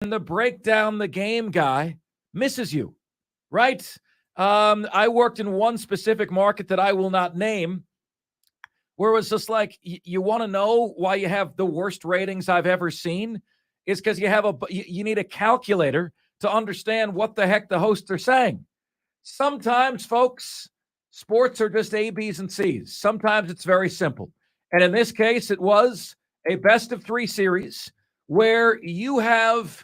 the break down the game guy misses you, right? I worked in one specific market that I will not name, where it was just like, you want to know why you have the worst ratings I've ever seen? Is because you need a calculator to understand what the heck the hosts are saying. Sometimes, folks, sports are just A, B's, and C's. Sometimes it's very simple. And in this case, it was a best of 3 series where you have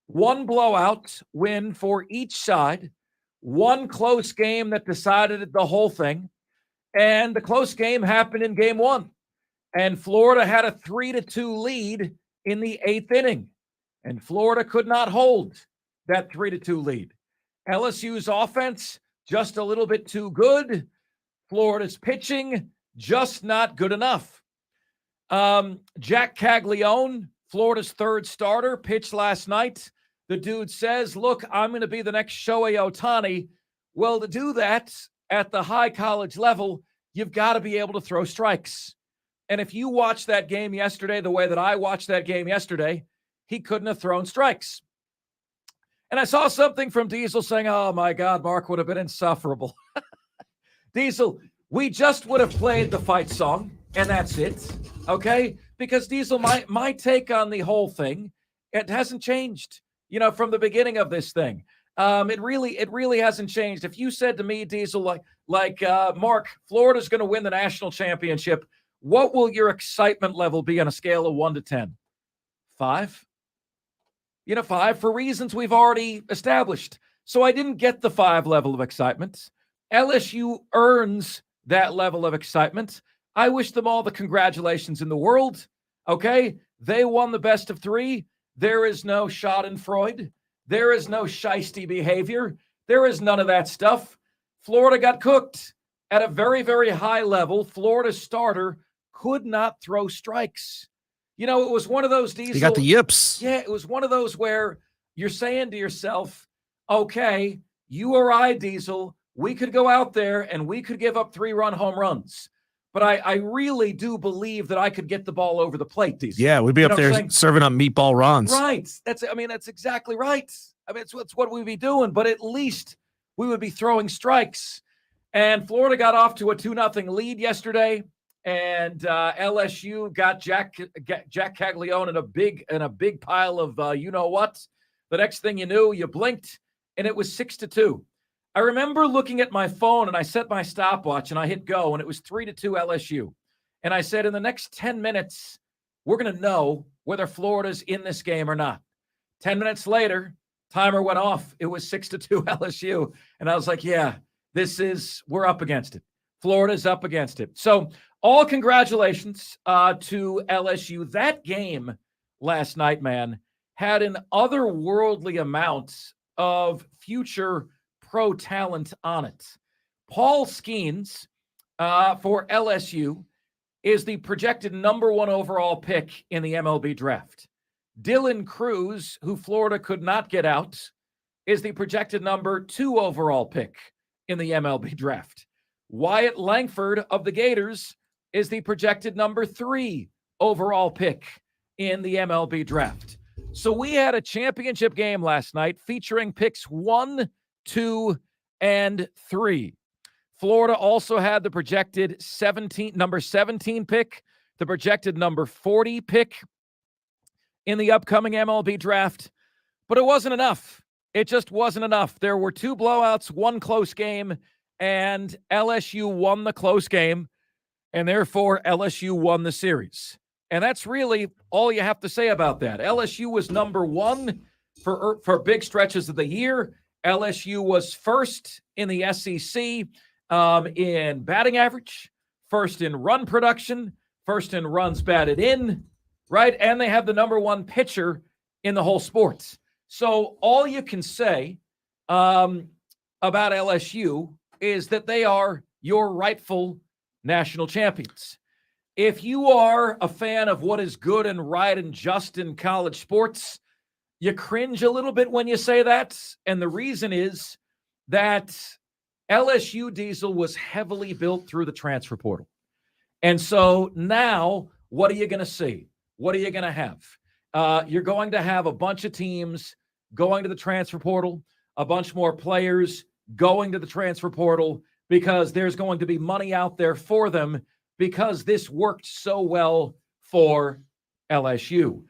one blowout win for each side, one close game that decided the whole thing. And the close game happened in game 1. And Florida had a 3-2 lead in the 8th inning. And Florida could not hold that 3-2 lead. LSU's offense, just a little bit too good. Florida's pitching, just not good enough. Jack Caglione, Florida's third starter, pitched last night. The dude says, look, I'm going to be the next Shohei Ohtani. Well, to do that at the high college level, you've got to be able to throw strikes. And if you watch that game yesterday the way that I watched that game yesterday, he couldn't have thrown strikes. And I saw something from Diesel saying, oh, my God, Mark would have been insufferable. Diesel, we just would have played the fight song, and that's it, okay? Because, Diesel, my take on the whole thing, it hasn't changed, from the beginning of this thing. It really hasn't changed. If you said to me, Diesel, Mark, Florida's going to win the national championship, what will your excitement level be on a scale of 1 to 10? 5? 5 for reasons we've already established. So I didn't get the 5 level of excitement. LSU earns that level of excitement. I wish them all the congratulations in the world. Okay? They won the best of 3. There is no schadenfreude. There is no shisty behavior. There is none of that stuff. Florida got cooked at a very, very high level. Florida's starter could not throw strikes. It was one of those, Diesel. You got the yips. Yeah, it was one of those where you're saying to yourself, okay, you or I, Diesel, we could go out there and we could give up 3-run home runs. But I really do believe that I could get the ball over the plate, Diesel. Yeah, we'd be up there serving up meatball runs. Right. That's exactly right. It's what we'd be doing, but at least we would be throwing strikes. And Florida got off to a 2-0 lead yesterday. And LSU got Jack Caglione in a big pile of you know what. The next thing you knew, you blinked, and it was 6-2. I remember looking at my phone, and I set my stopwatch, and I hit go, and it was 3-2 LSU. And I said, in the next 10 minutes, we're going to know whether Florida's in this game or not. 10 minutes later, timer went off. It was 6-2 LSU. And I was like, yeah, we're up against it. Florida's up against it. So all congratulations to LSU. That game last night, man, had an otherworldly amount of future pro talent on it. Paul Skeens for LSU is the projected number 1 overall pick in the MLB draft. Dylan Cruz, who Florida could not get out, is the projected number 2 overall pick in the MLB draft. Wyatt Langford of the Gators is the projected number 3 overall pick in the MLB draft. So we had a championship game last night featuring picks 1, 2, and 3. Florida also had the projected number 17 pick, the projected number 40 pick in the upcoming MLB draft, but it wasn't enough. It just wasn't enough. There were 2 blowouts, 1 close game, and LSU won the close game, and therefore LSU won the series. And that's really all you have to say about that. LSU was number 1 for big stretches of the year. LSU was first in the SEC in batting average, first in run production, first in runs batted in, right? And they have the number 1 pitcher in the whole sport. So all you can say about LSU is that they are your rightful national champions. If you are a fan of what is good and right and just in college sports, you cringe a little bit when you say that. And the reason is that LSU, Diesel, was heavily built through the transfer portal. And so now, what are you going to see? What are you going to have? You're going to have a bunch of teams going to the transfer portal, a bunch more players going to the transfer portal because there's going to be money out there for them because this worked so well for LSU.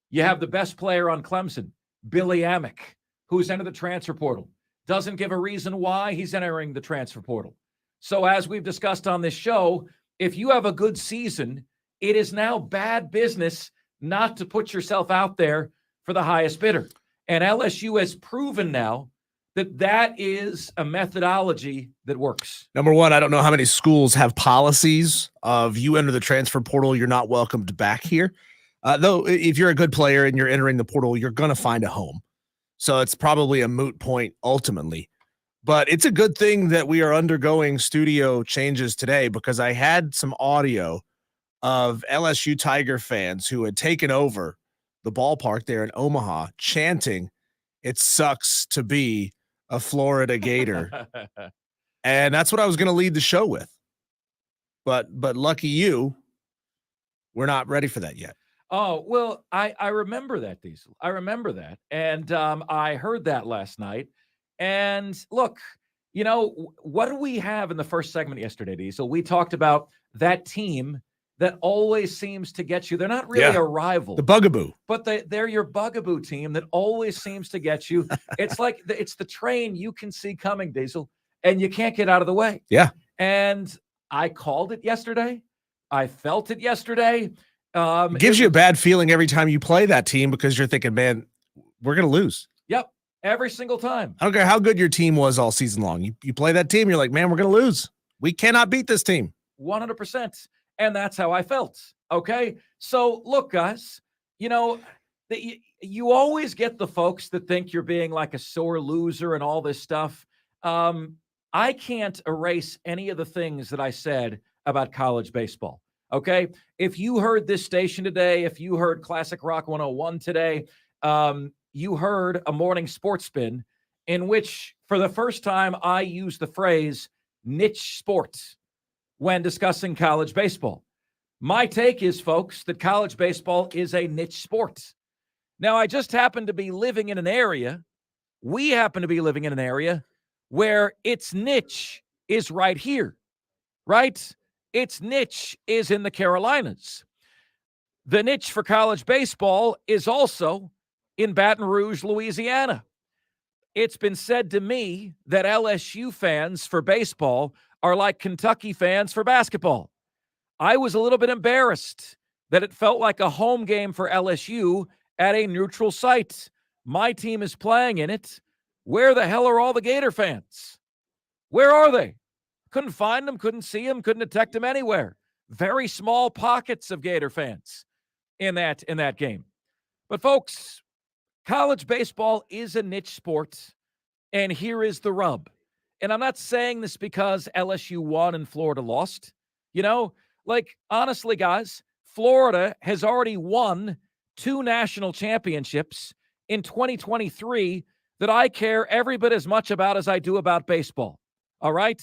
You have the best player on Clemson, Billy Amick, who's entered the transfer portal. Doesn't give a reason why he's entering the transfer portal. So as we've discussed on this show, if you have a good season, it is now bad business not to put yourself out there for the highest bidder. And LSU has proven now that that is a methodology that works. Number one, I don't know how many schools have policies of you enter the transfer portal, you're not welcomed back here. Though if you're a good player and you're entering the portal, you're going to find a home. So it's probably a moot point ultimately. But it's a good thing that we are undergoing studio changes today because I had some audio of LSU Tiger fans who had taken over the ballpark there in Omaha chanting, "It sucks to be a Florida Gator." And that's what I was going to lead the show with. But lucky you, we're not ready for that yet. Oh, well, I remember that, Diesel. I remember that. And I heard that last night. And look, what do we have in the first segment yesterday, Diesel? We talked about that team that always seems to get you. They're not really a rival. The bugaboo. But they're your bugaboo team that always seems to get you. It's like it's the train you can see coming, Diesel, and you can't get out of the way. Yeah. And I called it yesterday. I felt it yesterday. It gives you a bad feeling every time you play that team because you're thinking, man, we're going to lose. Yep. Every single time. I don't care how good your team was all season long. You play that team, you're like, man, we're going to lose. We cannot beat this team. 100%. And that's how I felt. Okay. So look, guys, you always get the folks that think you're being like a sore loser and all this stuff. I can't erase any of the things that I said about college baseball. Okay. If you heard this station today, if you heard Classic Rock 101 today, you heard a morning sports spin in which for the first time I used the phrase niche sports when discussing college baseball. My take is, folks, that college baseball is a niche sport. Now, I just happen to be living in an area, we happen to be living in an area where its niche is right here, right? Its niche is in the Carolinas. The niche for college baseball is also in Baton Rouge, Louisiana. It's been said to me that LSU fans for baseball are like Kentucky fans for basketball. I was a little bit embarrassed that it felt like a home game for LSU at a neutral site. My team is playing in it. Where the hell are all the Gator fans? Where are they? Couldn't find them, couldn't see them, couldn't detect them anywhere. Very small pockets of Gator fans in that game. But folks, college baseball is a niche sport, and here is the rub. And I'm not saying this because LSU won and Florida lost. Honestly, guys, Florida has already won 2 national championships in 2023 that I care every bit as much about as I do about baseball. All right?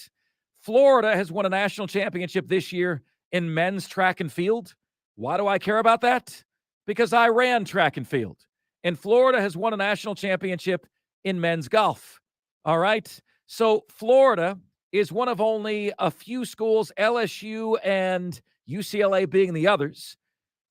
Florida has won a national championship this year in men's track and field. Why do I care about that? Because I ran track and field. And Florida has won a national championship in men's golf. All right? So Florida is one of only a few schools, LSU and UCLA being the others,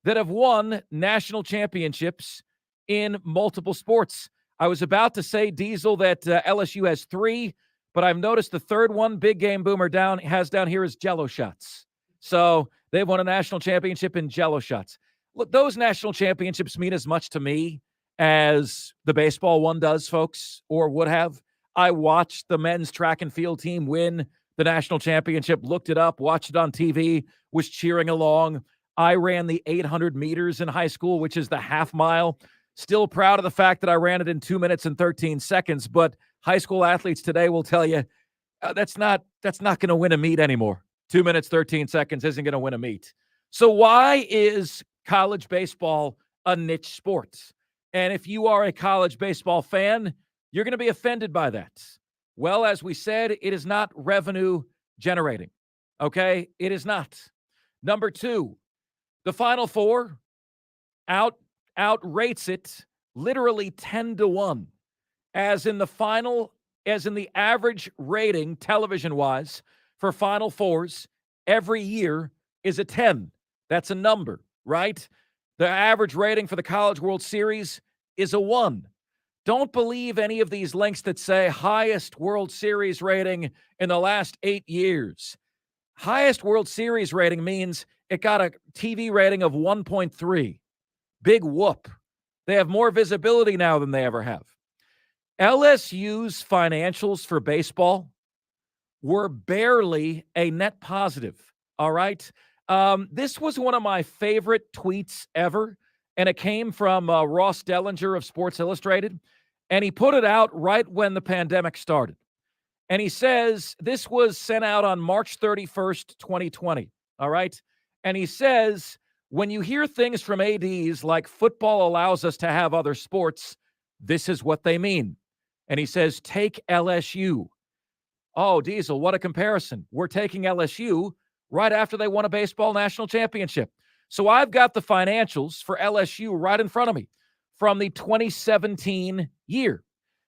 that have won national championships in multiple sports. I was about to say, Diesel, that LSU has 3, but I've noticed the third one, Big Game Boomer has down here is Jello shots. So they've won a national championship in Jello shots. Look, those national championships mean as much to me as the baseball one does, folks, or would have. I watched the men's track and field team win the national championship, looked it up, watched it on TV, was cheering along. I ran the 800 meters in high school, which is the half mile. Still proud of the fact that I ran it in 2 minutes and 13 seconds. But high school athletes today will tell you that's not going to win a meet anymore. 2 minutes, 13 seconds isn't going to win a meet. So why is college baseball a niche sport? And if you are a college baseball fan, you're going to be offended by that. Well, as we said, it is not revenue generating. Okay? It is not. Number 2, the Final Four out outrates it literally 10-1, as in the average rating television-wise for Final Fours every year is a 10. That's a number, right? The average rating for the College World Series is a 1. Don't believe any of these links that say highest World Series rating in the last 8 years. Highest World Series rating means it got a TV rating of 1.3. Big whoop. They have more visibility now than they ever have. LSU's financials for baseball were barely a net positive, all right? This was one of my favorite tweets ever, and it came from Ross Dellinger of Sports Illustrated, and he put it out right when the pandemic started. And he says, this was sent out on March 31st, 2020, all right? And he says, when you hear things from ADs like football allows us to have other sports, this is what they mean. And he says, take LSU. Oh, Diesel, what a comparison. We're taking LSU right after they won a baseball national championship. So I've got the financials for LSU right in front of me from the 2017 year.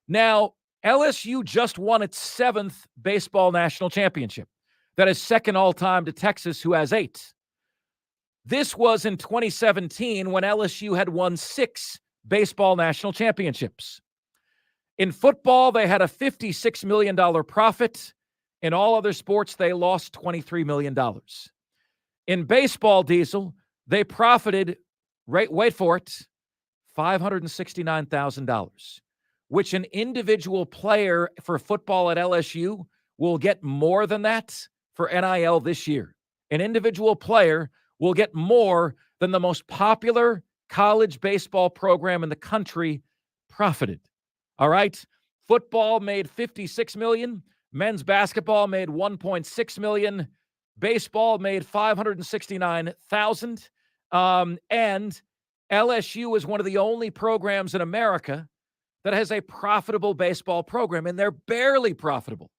Now, LSU just won its 7th baseball national championship. That is second all-time to Texas, who has 8. This was in 2017 when LSU had won 6 baseball national championships. In football, they had a $56 million profit. In all other sports, they lost $23 million. In baseball, Diesel, they profited, wait for it, $569,000, which an individual player for football at LSU will get more than that for NIL this year. An individual player will get more than the most popular college baseball program in the country profited. All right? Football made $56 million. Men's basketball made $1.6 million. Baseball made $569,000. And LSU is one of the only programs in America that has a profitable baseball program, and they're barely profitable.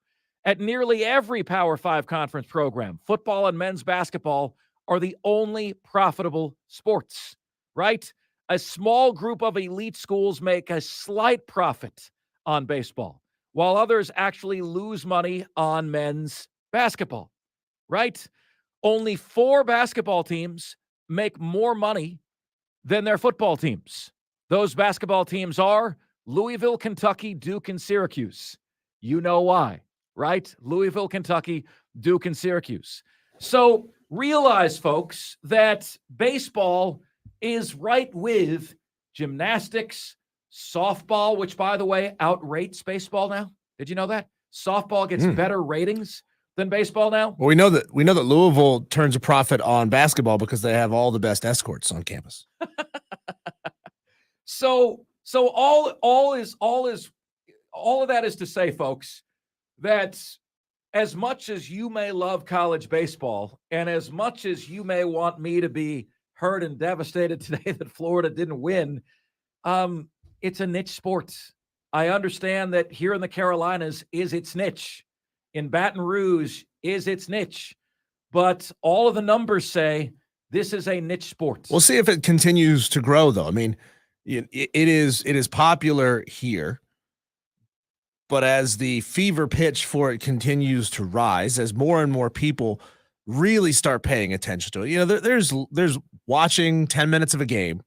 At nearly every Power 5 conference program, football and men's basketball are the only profitable sports, right? A small group of elite schools make a slight profit on baseball, while others actually lose money on men's basketball, right? Only 4 basketball teams make more money than their football teams. Those basketball teams are Louisville, Kentucky, Duke, and Syracuse. You know why, right? Louisville, Kentucky, Duke, and Syracuse. So realize, folks, that baseball is right with gymnastics, softball, which, by the way, outrates baseball now. Did you know that? Softball gets better ratings than baseball now. Well, we know that Louisville turns a profit on basketball because they have all the best escorts on campus. So all of that is to say, folks, that as much as you may love college baseball and as much as you may want me to be hurt and devastated today that Florida didn't win, it's a niche sport. I understand that here in the Carolinas is its niche. In Baton Rouge is its niche. But all of the numbers say this is a niche sport. We'll see if it continues to grow, though. I mean, it is popular here. But as the fever pitch for it continues to rise, as more and more people really start paying attention to it, there's watching 10 minutes of a game,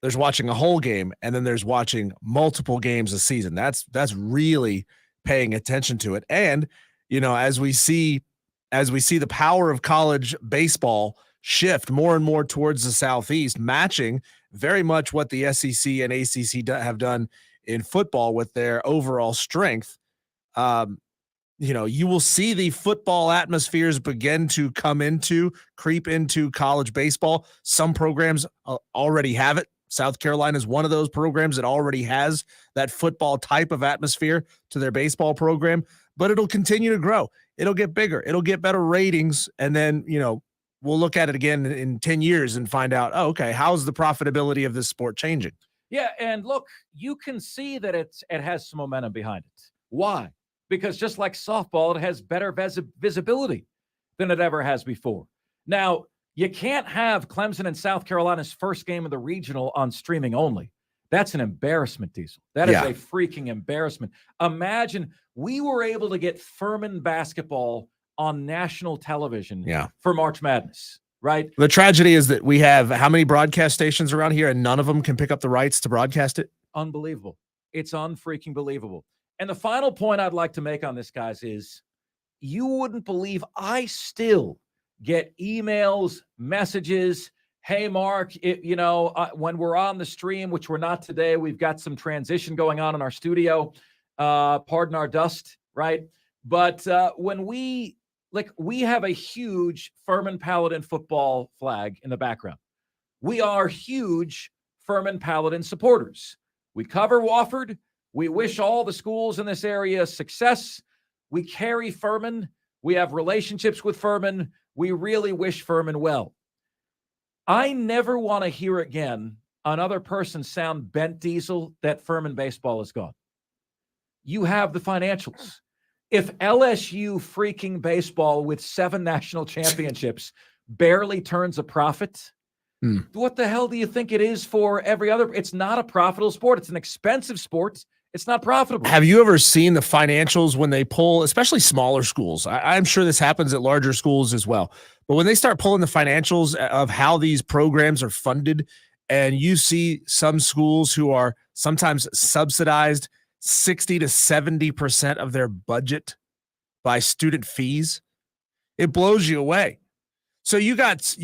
there's watching a whole game, and then there's watching multiple games a season. That's really paying attention to it. And as we see the power of college baseball shift more and more towards the Southeast, matching very much what the SEC and ACC have done in football with their overall strength, you will see the football atmospheres begin to creep into college baseball. Some programs already have it. South Carolina is one of those programs that already has that football type of atmosphere to their baseball program, but it'll continue to grow. It'll get bigger. It'll get better ratings. And then, we'll look at it again in 10 years and find out, okay, how's the profitability of this sport changing? Yeah, and look, you can see that it has some momentum behind it. Why? Because just like softball, it has better visibility than it ever has before. Now, You can't have Clemson and South Carolina's first game of the regional on streaming only. That's an embarrassment, Diesel. That is a freaking embarrassment. Imagine we were able to get Furman basketball on national television for March Madness, right? The tragedy is that we have how many broadcast stations around here and none of them can pick up the rights to broadcast it? Unbelievable. It's unfreaking believable. And the final point I'd like to make on this, guys, is you wouldn't believe I still get emails, messages. Hey, Mark, when we're on the stream, which we're not today, we've got some transition going on in our studio. Pardon our dust, right? But when we have a huge Furman Paladin football flag in the background. We are huge Furman Paladin supporters. We cover Wofford. We wish all the schools in this area success. We carry Furman. We have relationships with Furman. We really wish Furman well. I never want to hear again another person sound bent, Diesel, that Furman baseball is gone. You have the financials. If LSU freaking baseball with 7 national championships barely turns a profit, what the hell do you think it is for every other? It's not a profitable sport. It's an expensive sport. It's not profitable. Have you ever seen the financials when they pull, especially smaller schools? I'm sure this happens at larger schools as well. But when they start pulling the financials of how these programs are funded, and you see some schools who are sometimes subsidized 60 to 70% of their budget by student fees, it blows you away. So you got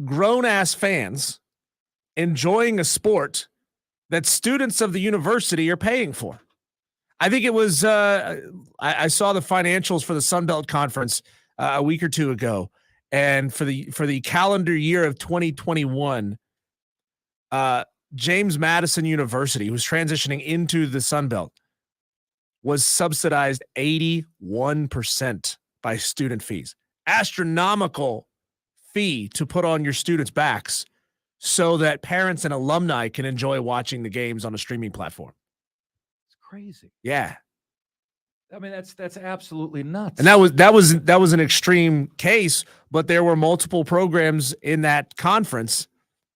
grown-ass fans enjoying a sport that students of the university are paying for. I think it was, I saw the financials for the Sun Belt Conference a week or two ago. And for the calendar year of 2021, James Madison University, who's transitioning into the Sun Belt, was subsidized 81% by student fees. Astronomical fee to put on your students' backs so that parents and alumni can enjoy watching the games on a streaming platform. It's crazy. Yeah. I mean, that's absolutely nuts. And that was an extreme case, but there were multiple programs in that conference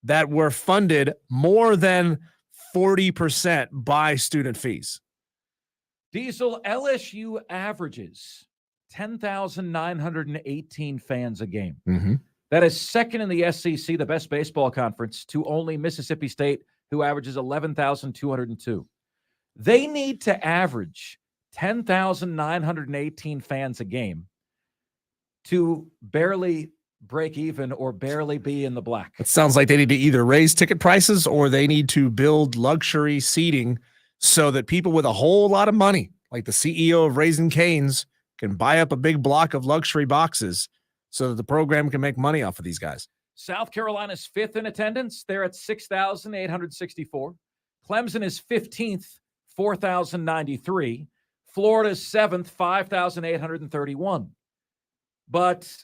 that were funded more than 40% by student fees. Diesel, LSU averages 10,918 fans a game. Mm-hmm. That is second in the SEC, the best baseball conference, to only Mississippi State, who averages 11,202. They need to average 10,918 fans a game to barely break even or barely be in the black. It sounds like they need to either raise ticket prices or they need to build luxury seating so that people with a whole lot of money, like the CEO of Raising Cane's, can buy up a big block of luxury boxes so that the program can make money off of these guys. South Carolina's 5th in attendance. They're at 6,864. Clemson is 15th, 4,093. Florida's 7th, 5,831. But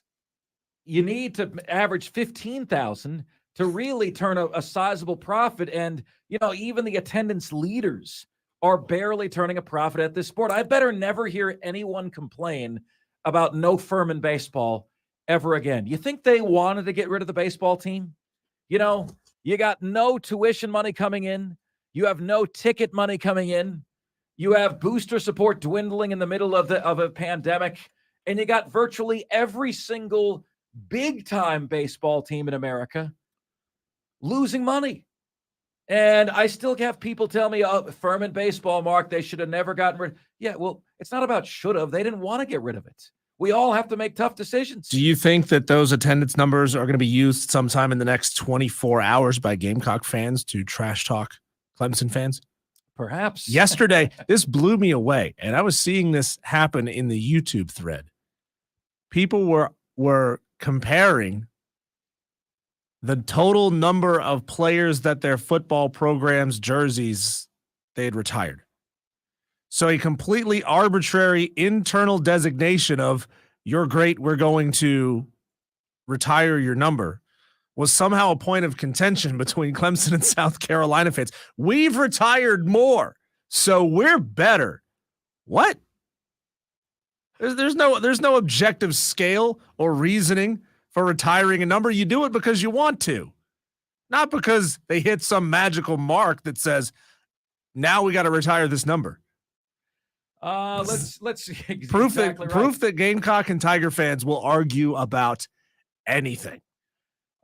you need to average 15,000 to really turn a sizable profit. And, even the attendance leaders are barely turning a profit at this sport. I better never hear anyone complain about no Furman baseball ever again. You think they wanted to get rid of the baseball team? You got no tuition money coming in. You have no ticket money coming in. You have booster support dwindling in the middle of a pandemic. And you got virtually every single big-time baseball team in America losing money. And I still have people tell me, Furman baseball, Mark, they should have never gotten rid of it. Yeah, well, it's not about should have. They didn't want to get rid of it. We all have to make tough decisions. Do you think that those attendance numbers are going to be used sometime in the next 24 hours by Gamecock fans to trash talk Clemson fans? Perhaps. Yesterday, this blew me away, and I was seeing this happen in the YouTube thread. People were comparing the total number of players that their football program's jerseys they had retired. So a completely arbitrary internal designation of you're great, we're going to retire your number was somehow a point of contention between Clemson and South Carolina fans. We've retired more, so we're better. What? There's no objective scale or reasoning for retiring a number. You do it because you want to, not because they hit some magical mark that says, now we got to retire this number. Let's Proof exactly that Gamecock and Tiger fans will argue about anything.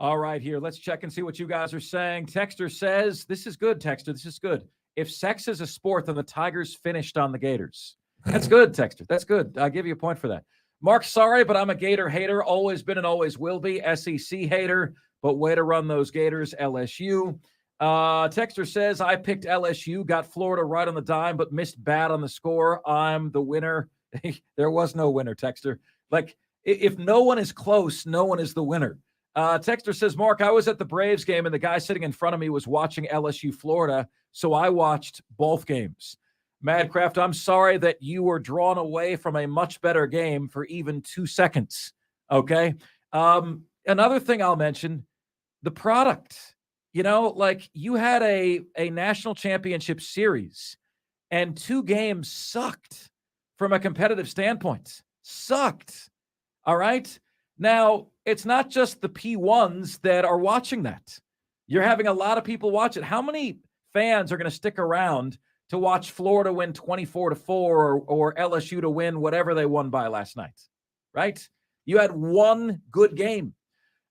All right, here. Let's check and see what you guys are saying. Texter says, this is good, Texter. This is good. If sex is a sport, then the Tigers finished on the Gators. That's good, Texter. That's good. I'll give you a point for that. Mark, sorry, but I'm a Gator hater. Always been and always will be. SEC hater, but way to run those Gators, LSU. Texter says, I picked LSU, got Florida right on the dime, but missed bad on the score. I'm the winner. There was no winner, Texter. Like, if no one is close, no one is the winner. Texter says, Mark, I was at the Braves game, and the guy sitting in front of me was watching LSU Florida, so I watched both games. Madcraft, I'm sorry that you were drawn away from a much better game for even 2 seconds. Okay. Another thing I'll mention, the product. You know, like you had a national championship series and 2 games sucked from a competitive standpoint. Sucked. All right. Now, it's not just the P1s that are watching that. You're having a lot of people watch it. How many fans are going to stick around to watch Florida win 24-4 or LSU to win whatever they won by last night? Right? You had one good game.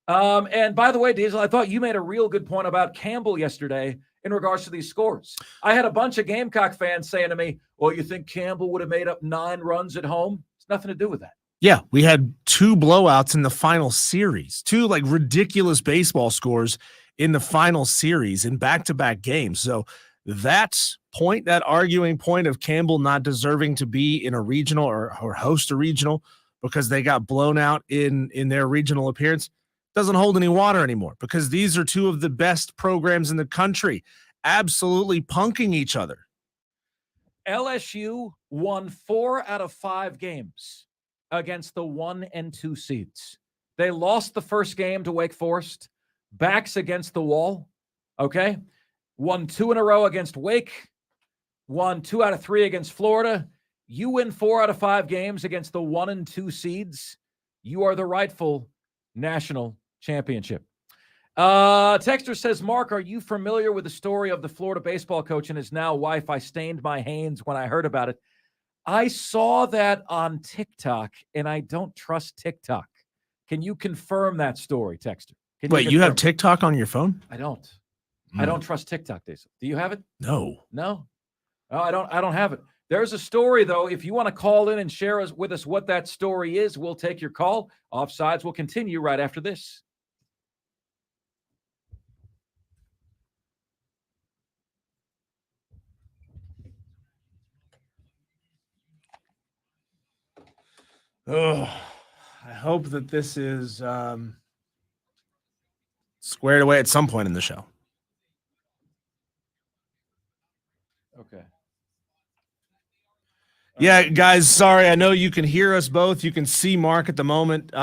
And by the way, Diesel, I thought you made a real good point about Campbell yesterday in regards to these scores. I had a bunch of Gamecock fans saying to me, well, you think Campbell would have made up 9 runs at home? It's nothing to do with that. Yeah, we had 2 blowouts in the final series, 2 like ridiculous baseball scores in the final series in back-to-back games. So that point, that arguing point of Campbell not deserving to be in a regional or host a regional because they got blown out in their regional appearance doesn't hold any water anymore, because these are 2 of the best programs in the country absolutely punking each other. LSU won 4 out of 5 games against the 1 and 2 seeds. They lost the first game to Wake Forest, backs against the wall. Okay. Won 2 in a row against Wake, won 2 out of 3 against Florida. You win 4 out of 5 games against the 1 and 2 seeds. You are the rightful national championship. Texter says, Mark, are you familiar with the story of the Florida baseball coach and his now wife? I stained my hands when I heard about it. I saw that on TikTok, and I don't trust TikTok. Can you confirm that story, Texter? Wait, you have TikTok on your phone? I don't. I don't trust TikTok, Diesel. Do you have it? No. No, I don't have it. There's a story, though. If you want to call in and share with us what that story is, we'll take your call. Offsides will continue right after this. Oh, I hope that this is squared away at some point in the show. Okay. Yeah, guys, sorry. I know you can hear us both. You can see Mark at the moment.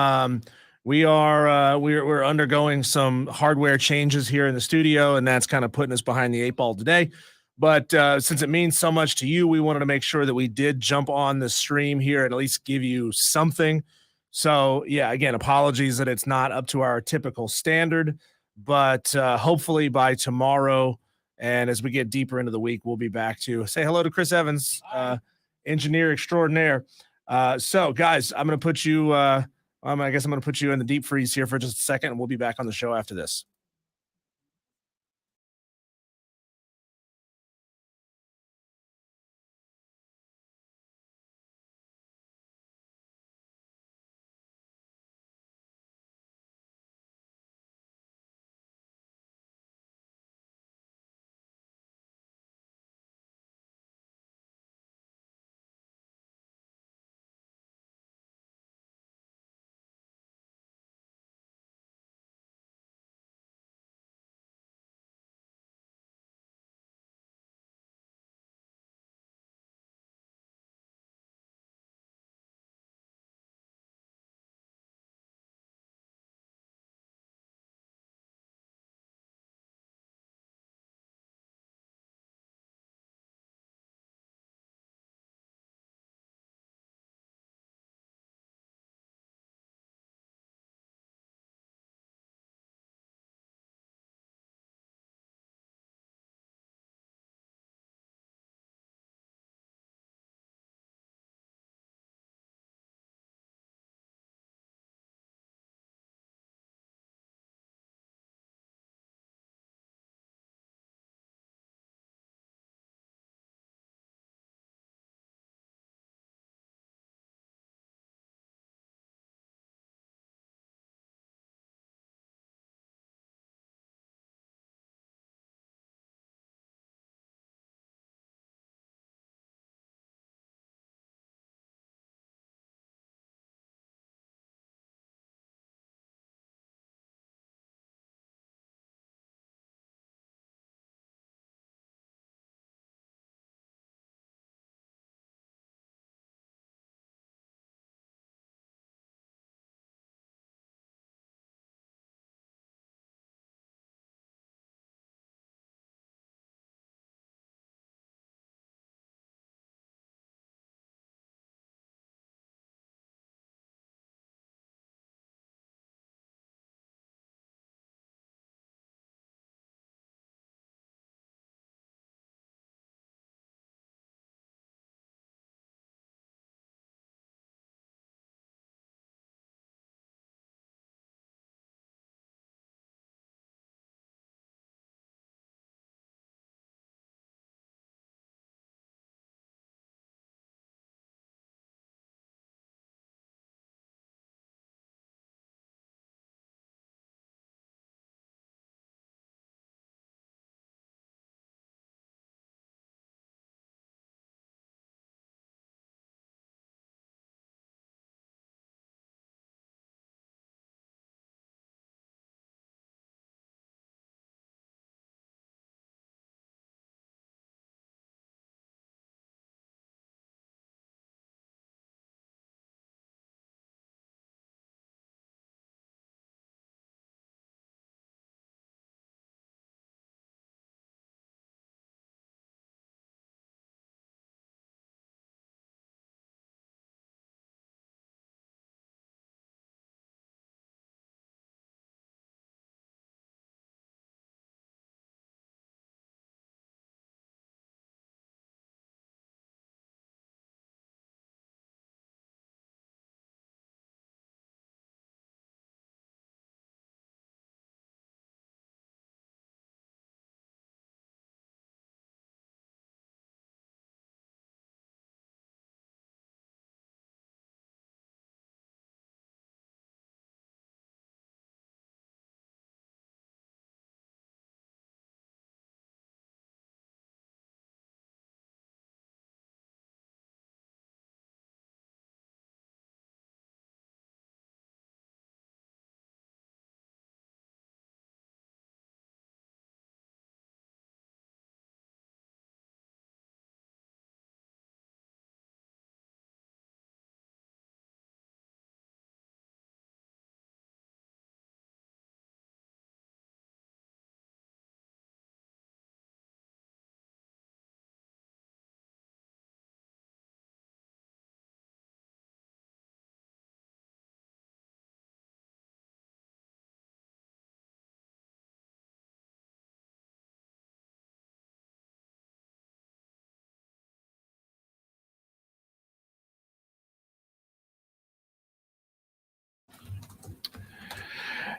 We're undergoing some hardware changes here in the studio, and that's kind of putting us behind the 8 ball today. But since it means so much to you, we wanted to make sure that we did jump on the stream here and at least give you something. So, yeah, again, apologies that it's not up to our typical standard, but hopefully by tomorrow and as we get deeper into the week, we'll be back to say hello to Chris Evans, engineer extraordinaire. So, guys, I'm going to put you I guess I'm going to put you in the deep freeze here for just a second, and we'll be back on the show after this.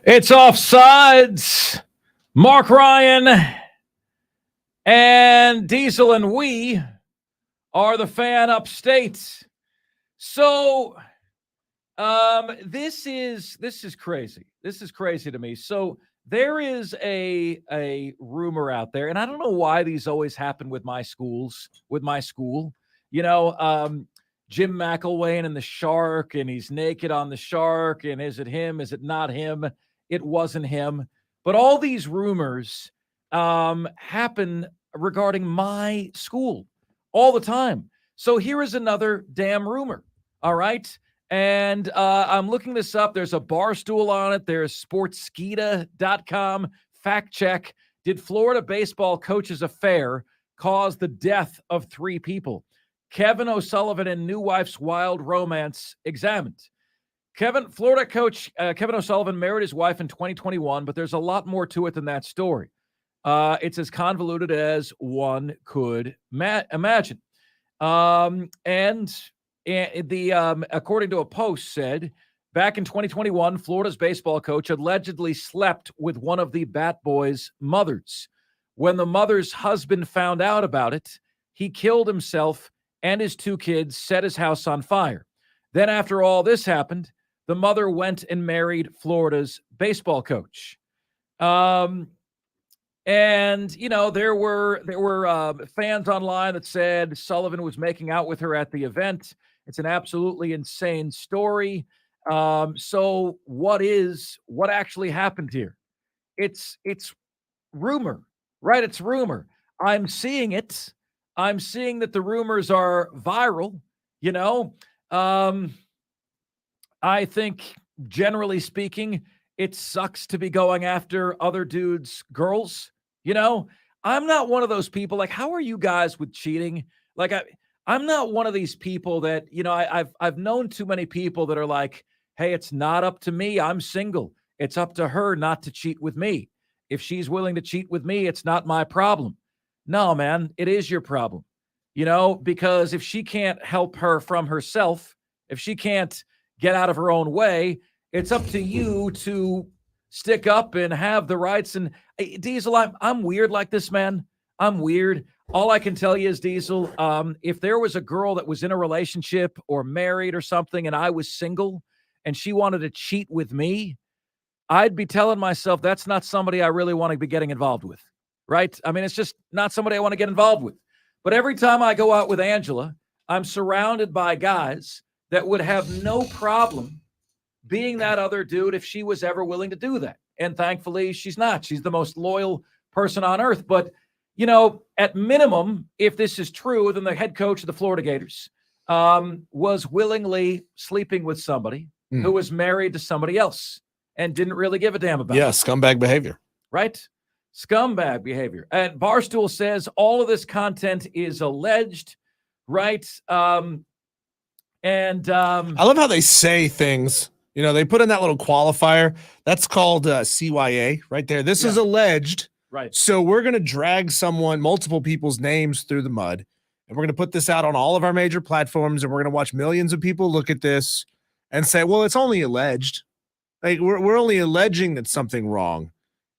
It's Offsides. Mark Ryan and Diesel and we are the fan upstate. So this is crazy. This is crazy to me. So there is a rumor out there, and I don't know why these always happen with my school. You know, Jim McElwain and the shark, and he's naked on the shark, and is it him? Is it not him? It wasn't him. But all these rumors happen regarding my school all the time. So here is another damn rumor. All right. And I'm looking this up. There's a bar stool on it. There's sportskeeda.com. Fact check. Did Florida baseball coach's affair cause the death of 3 people? Kevin O'Sullivan and new wife's wild romance examined. Florida coach Kevin O'Sullivan married his wife in 2021, but there's a lot more to it than that story. It's as convoluted as one could imagine. And according to a post said, back in 2021, Florida's baseball coach allegedly slept with one of the Bat Boys' mothers. When the mother's husband found out about it, he killed himself and his 2 kids, set his house on fire. Then after all this happened, the mother went and married Florida's baseball coach. And you know, there were fans online that said Sullivan was making out with her at the event. It's an absolutely insane story. So what actually happened here? It's rumor, right? It's rumor. I'm seeing it. I'm seeing that the rumors are viral. You know, I think generally speaking, it sucks to be going after other dudes' girls. You know, I'm not one of those people. Like, how are you guys with cheating? Like, I'm not one of these people that, you know, I've known too many people that are like, hey, it's not up to me. I'm single. It's up to her not to cheat with me. If she's willing to cheat with me, it's not my problem. No, man, it is your problem. You know, because if she can't help her from herself, if she can't get out of her own way, it's up to you to stick up and have the rights. And Diesel, I'm weird like this, man. I'm weird. All I can tell you is, Diesel, if there was a girl that was in a relationship or married or something and I was single and she wanted to cheat with me, I'd be telling myself that's not somebody I really want to be getting involved with, right? I mean, it's just not somebody I want to get involved with. But every time I go out with Angela, I'm surrounded by guys that would have no problem being that other dude if she was ever willing to do that. And thankfully, she's not. She's the most loyal person on earth. But, you know, at minimum, if this is true, then the head coach of the Florida Gators was willingly sleeping with somebody who was married to somebody else and didn't really give a damn about it. Yeah, scumbag behavior. Right? Scumbag behavior. And Barstool says all of this content is alleged, right? I love how they say things. You know, they put in that little qualifier. That's called CYA right there. This is alleged. Right. So we're going to drag multiple people's names through the mud, and we're going to put this out on all of our major platforms, and we're going to watch millions of people look at this and say, well, it's only alleged. Like, we're only alleging that something wrong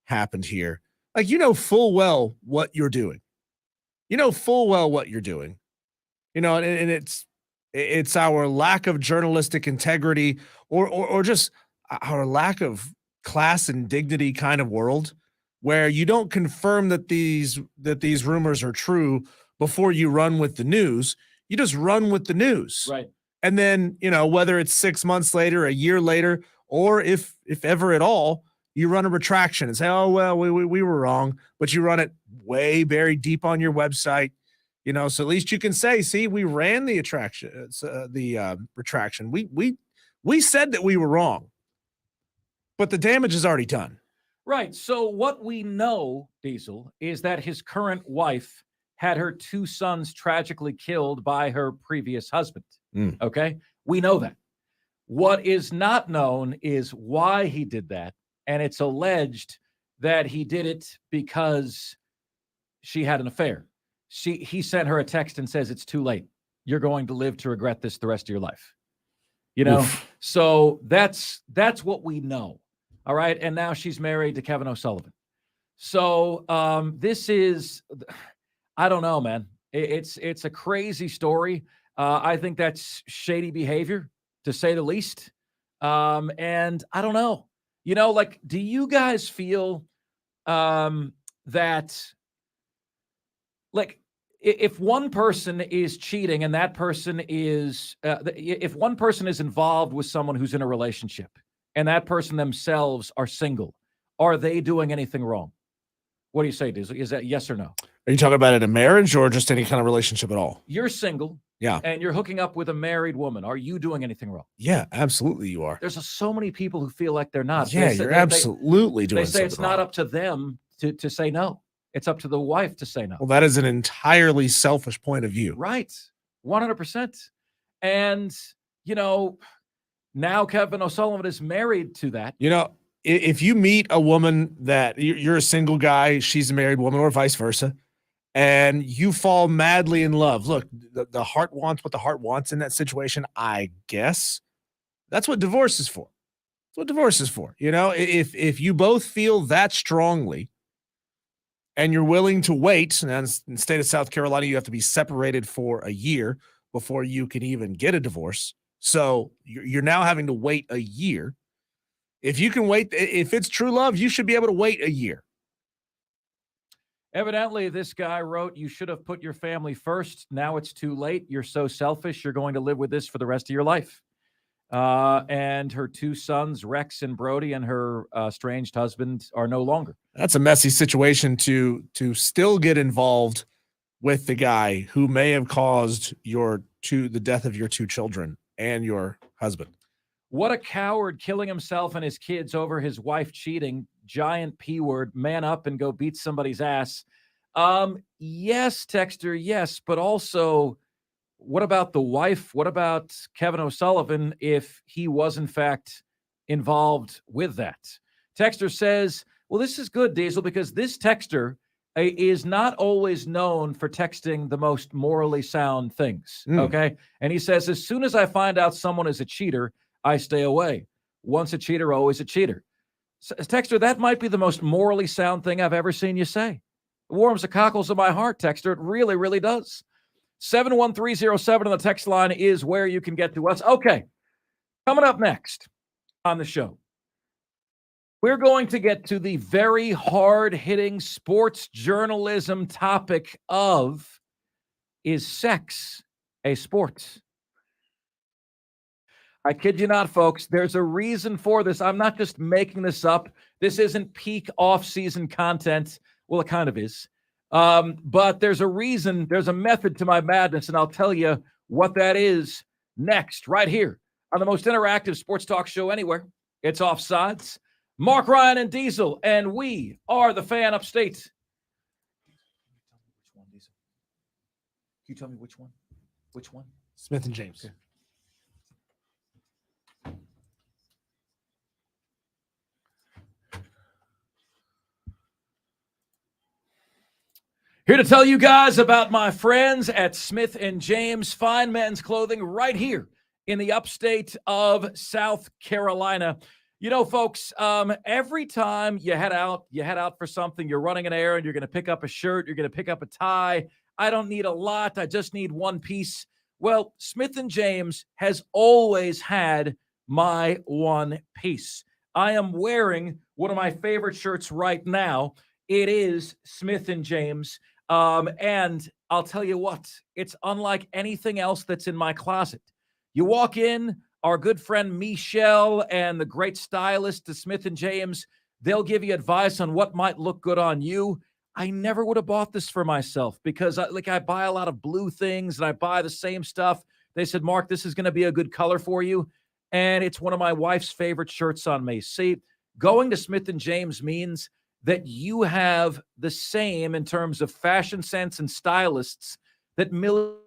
happened here. Like, you know full well what you're doing. You know full well what you're doing. You know, and it's our lack of journalistic integrity or just our lack of class and dignity kind of world where you don't confirm that these rumors are true before you run with the news. You just run with the news. Right. And then, you know, whether it's 6 months later, a year later, or if ever at all, you run a retraction and say, oh, well, we were wrong, but you run it way buried deep on your website. You know, so at least you can say, see, we ran the retraction. We said that we were wrong, but the damage is already done. Right. So what we know, Diesel, is that his current wife had her 2 sons tragically killed by her previous husband. Okay. We know that. What is not known is why he did that. And it's alleged that he did it because she had an affair. He sent her a text and says, it's too late. You're going to live to regret this the rest of your life. You know, so that's what we know. All right. And now she's married to Kevin O'Sullivan. So this is, I don't know, man. It's a crazy story. I think that's shady behavior, to say the least. And I don't know. Like, do you guys feel that, like, if one person is cheating and that person is, if one person is involved with someone who's in a relationship and that person themselves are single, are they doing anything wrong? What do you say, Diesel? Is that yes or no? Are you talking about in a marriage or just any kind of relationship at all? You're single. Yeah. And you're hooking up with a married woman. Are you doing anything wrong? Yeah, absolutely you are. There's so many people who feel like they're not. Yeah, you're absolutely doing They say it's something not wrong. up to them to say no. It's up to the wife to say no. Well, that is an entirely selfish point of view. Right. 100%. And, now Kevin O'Sullivan is married to that. If you meet a woman that you're a single guy, she's a married woman, or vice versa, and you fall madly in love. Look, the heart wants what the heart wants in that situation, I guess. That's what divorce is for. That's what divorce is for. If you both feel that strongly and you're willing to wait, and in the state of South Carolina, you have to be separated for a year before you can even get a divorce. So you're now having to wait a year. If you can wait, if it's true love, you should be able to wait a year. Evidently, this guy wrote, "You should have put your family first. Now it's too late. You're so selfish. You're going to live with this for the rest of your life." And her two sons, Rex and Brody, and her estranged husband are no longer. That's a messy situation to still get involved with the guy who may have caused the death of your two children and your husband. What a coward, killing himself and his kids over his wife cheating. Giant P word. Man up and go beat somebody's ass. Yes, Texter, yes, but also, what about the wife? What about Kevin O'Sullivan if he was in fact involved with that? Texter says, well, this is good, Diesel, because this texter is not always known for texting the most morally sound things. Okay. And he says, as soon as I find out someone is a cheater, I stay away. Once a cheater, always a cheater. Texter, that might be the most morally sound thing I've ever seen you say. It warms the cockles of my heart, Texter. It really, really does. 71307 on the text line is where you can get to us. Okay. Coming up next on the show, we're going to get to the very hard-hitting sports journalism topic of, is sex a sport? I kid you not, folks. There's a reason for this. I'm not just making this up. This isn't peak off-season content. Well, it kind of is. But there's a reason, there's a method to my madness, and I'll tell you what that is next, right here on the most interactive sports talk show anywhere. It's Offsides. Mark, Ryan, and Diesel, and we are the Fan Upstate. Can you tell me which one? Which one? Smith and James. Okay. Here to tell you guys about my friends at Smith & James Fine Men's Clothing right here in the upstate of South Carolina. Folks, every time you head out for something, you're running an errand, you're going to pick up a shirt, you're going to pick up a tie. I don't need a lot. I just need one piece. Well, Smith & James has always had my one piece. I am wearing one of my favorite shirts right now. It is Smith & James. And I'll tell you what, it's unlike anything else that's in my closet. You walk in, our good friend Michelle and the great stylist at Smith & James, they'll give you advice on what might look good on you. I never would have bought this for myself because I buy a lot of blue things and I buy the same stuff. They said, Mark, this is going to be a good color for you. And it's one of my wife's favorite shirts on me. See, going to Smith & James means that you have the same in terms of fashion sense and stylists that millions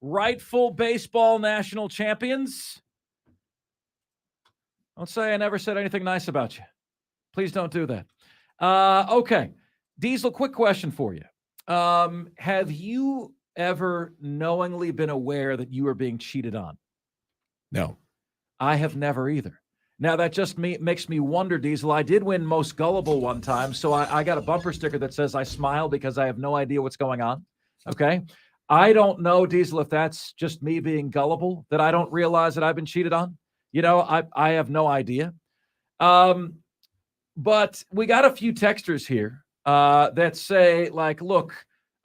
rightful baseball national champions. Don't say I never said anything nice about you. Please don't do that. Okay. Diesel, quick question for you. Have you ever knowingly been aware that you were being cheated on? No. I have never either. Now, that just makes me wonder, Diesel. I did win Most Gullible one time, so I got a bumper sticker that says I smile because I have no idea what's going on. Okay? I don't know, Diesel, if that's just me being gullible, that I don't realize that I've been cheated on. I have no idea. But we got a few texters here that say, like, look,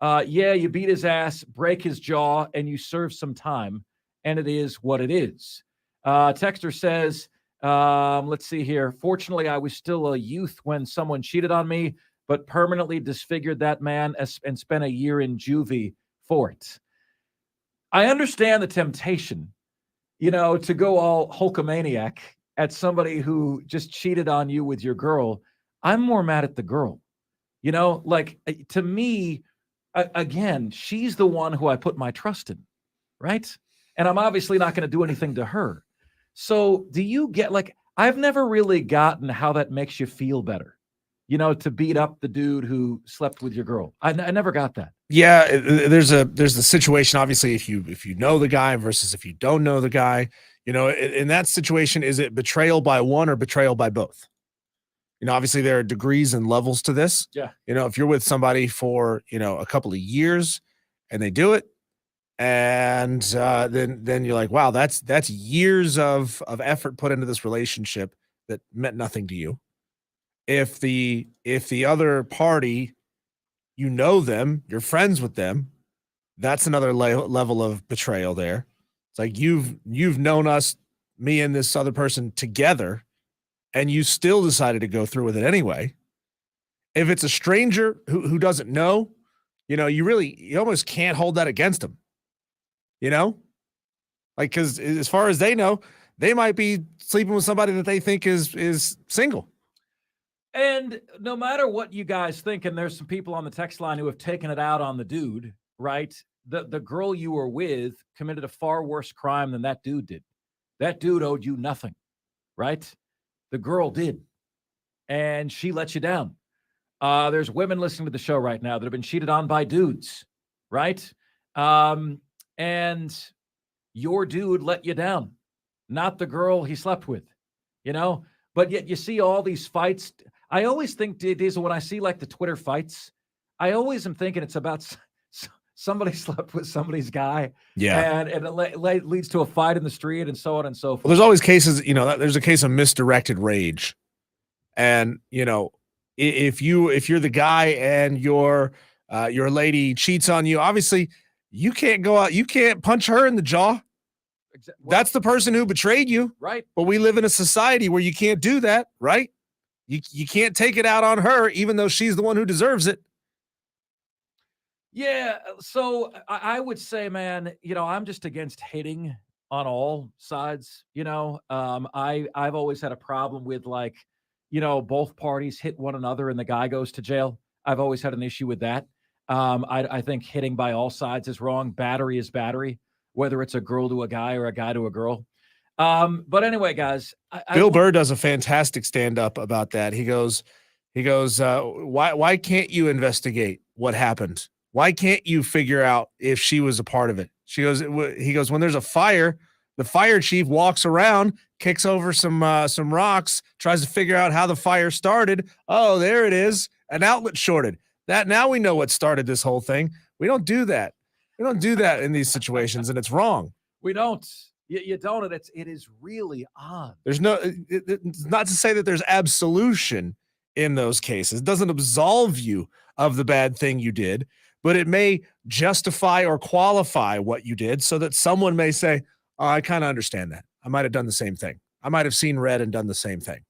yeah, you beat his ass, break his jaw, and you serve some time, and it is what it is. Texter says, let's see here. Fortunately, I was still a youth when someone cheated on me, but permanently disfigured that man and spent a year in juvie for it. I understand the temptation, to go all Hulkamaniac at somebody who just cheated on you with your girl. I'm more mad at the girl. To me, again, she's the one who I put my trust in, right? And I'm obviously not going to do anything to her. So do you get, I've never really gotten how that makes you feel better, to beat up the dude who slept with your girl. I never got that. Yeah, there's the situation, obviously, if you know the guy versus if you don't know the guy. In that situation, is it betrayal by one or betrayal by both? Obviously there are degrees and levels to this. Yeah. If you're with somebody for, a couple of years and they do it, and then you're like, wow, that's years of effort put into this relationship that meant nothing to you. If the other party, them, you're friends with them, that's another level of betrayal there. It's like you've known us, me and this other person together, and you still decided to go through with it anyway. If it's a stranger who doesn't know, you almost can't hold that against them. Because as far as they know, they might be sleeping with somebody that they think is single. And no matter what you guys think, and there's some people on the text line who have taken it out on the dude, right? The girl you were with committed a far worse crime than that dude did. That dude owed you nothing, right? The girl did. And she let you down. There's women listening to the show right now that have been cheated on by dudes, right? And your dude let you down, not the girl he slept with, But yet you see all these fights. I always think, Diesel, when I see the Twitter fights, I always am thinking it's about somebody slept with somebody's guy. Yeah. And it leads to a fight in the street and so on and so forth. Well, there's always cases, there's a case of misdirected rage. And, if you're the guy and your lady cheats on you, obviously you can't go out, you can't punch her in the jaw. That's the person who betrayed you. Right. But we live in a society where you can't do that, right? You can't take it out on her, even though she's the one who deserves it. Yeah. So I would say, man, I'm just against hitting on all sides. I've always had a problem with both parties hit one another and the guy goes to jail. I've always had an issue with that. I think hitting by all sides is wrong. Battery is battery, whether it's a girl to a guy or a guy to a girl. But anyway, guys, Bill Burr does a fantastic stand-up about that. He goes, why can't you investigate what happened? Why can't you figure out if she was a part of it? He goes, when there's a fire, the fire chief walks around, kicks over some rocks, tries to figure out how the fire started. Oh, there it is. An outlet shorted. Now we know what started this whole thing. We don't do that. We don't do that in these situations, and it's wrong. We don't. You don't, and it is really odd. There's it's not to say that there's absolution in those cases. It doesn't absolve you of the bad thing you did, but it may justify or qualify what you did so that someone may say, oh, I kind of understand that. I might have done the same thing. I might have seen red and done the same thing.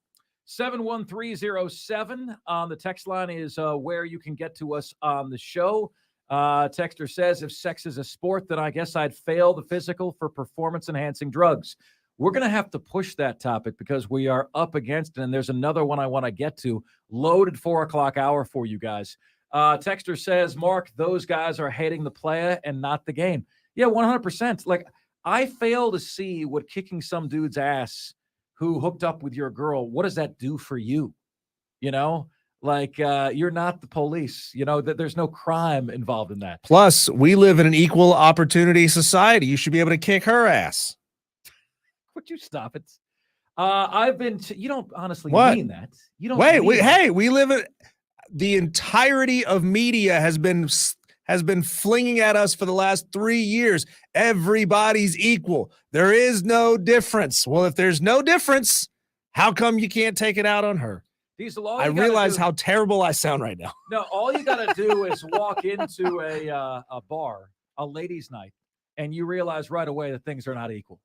71307 on the text line is where you can get to us on the show. Texter says, if sex is a sport, then I guess I'd fail the physical for performance-enhancing drugs. We're going to have to push that topic because we are up against it, and there's another one I want to get to. Loaded 4 o'clock hour for you guys. Texter says, Mark, those guys are hating the player and not the game. Yeah, 100%. Like, I fail to see what kicking some dude's ass who hooked up with your girl, what does that do for you? You know, like, you're not the police, that there's no crime involved in that. Plus, we live in an equal opportunity society. You should be able to kick her ass. Would you stop it? I've been, you don't honestly What? mean that. You don't Wait, mean that. hey, we live in the entirety of media has been flinging at us for the last 3 years. Everybody's equal. There is no difference. Well, if there's no difference, how come you can't take it out on her? Diesel, I realize how terrible I sound right now. No, all you got to do is walk into a bar, a ladies' night, and you realize right away that things are not equal.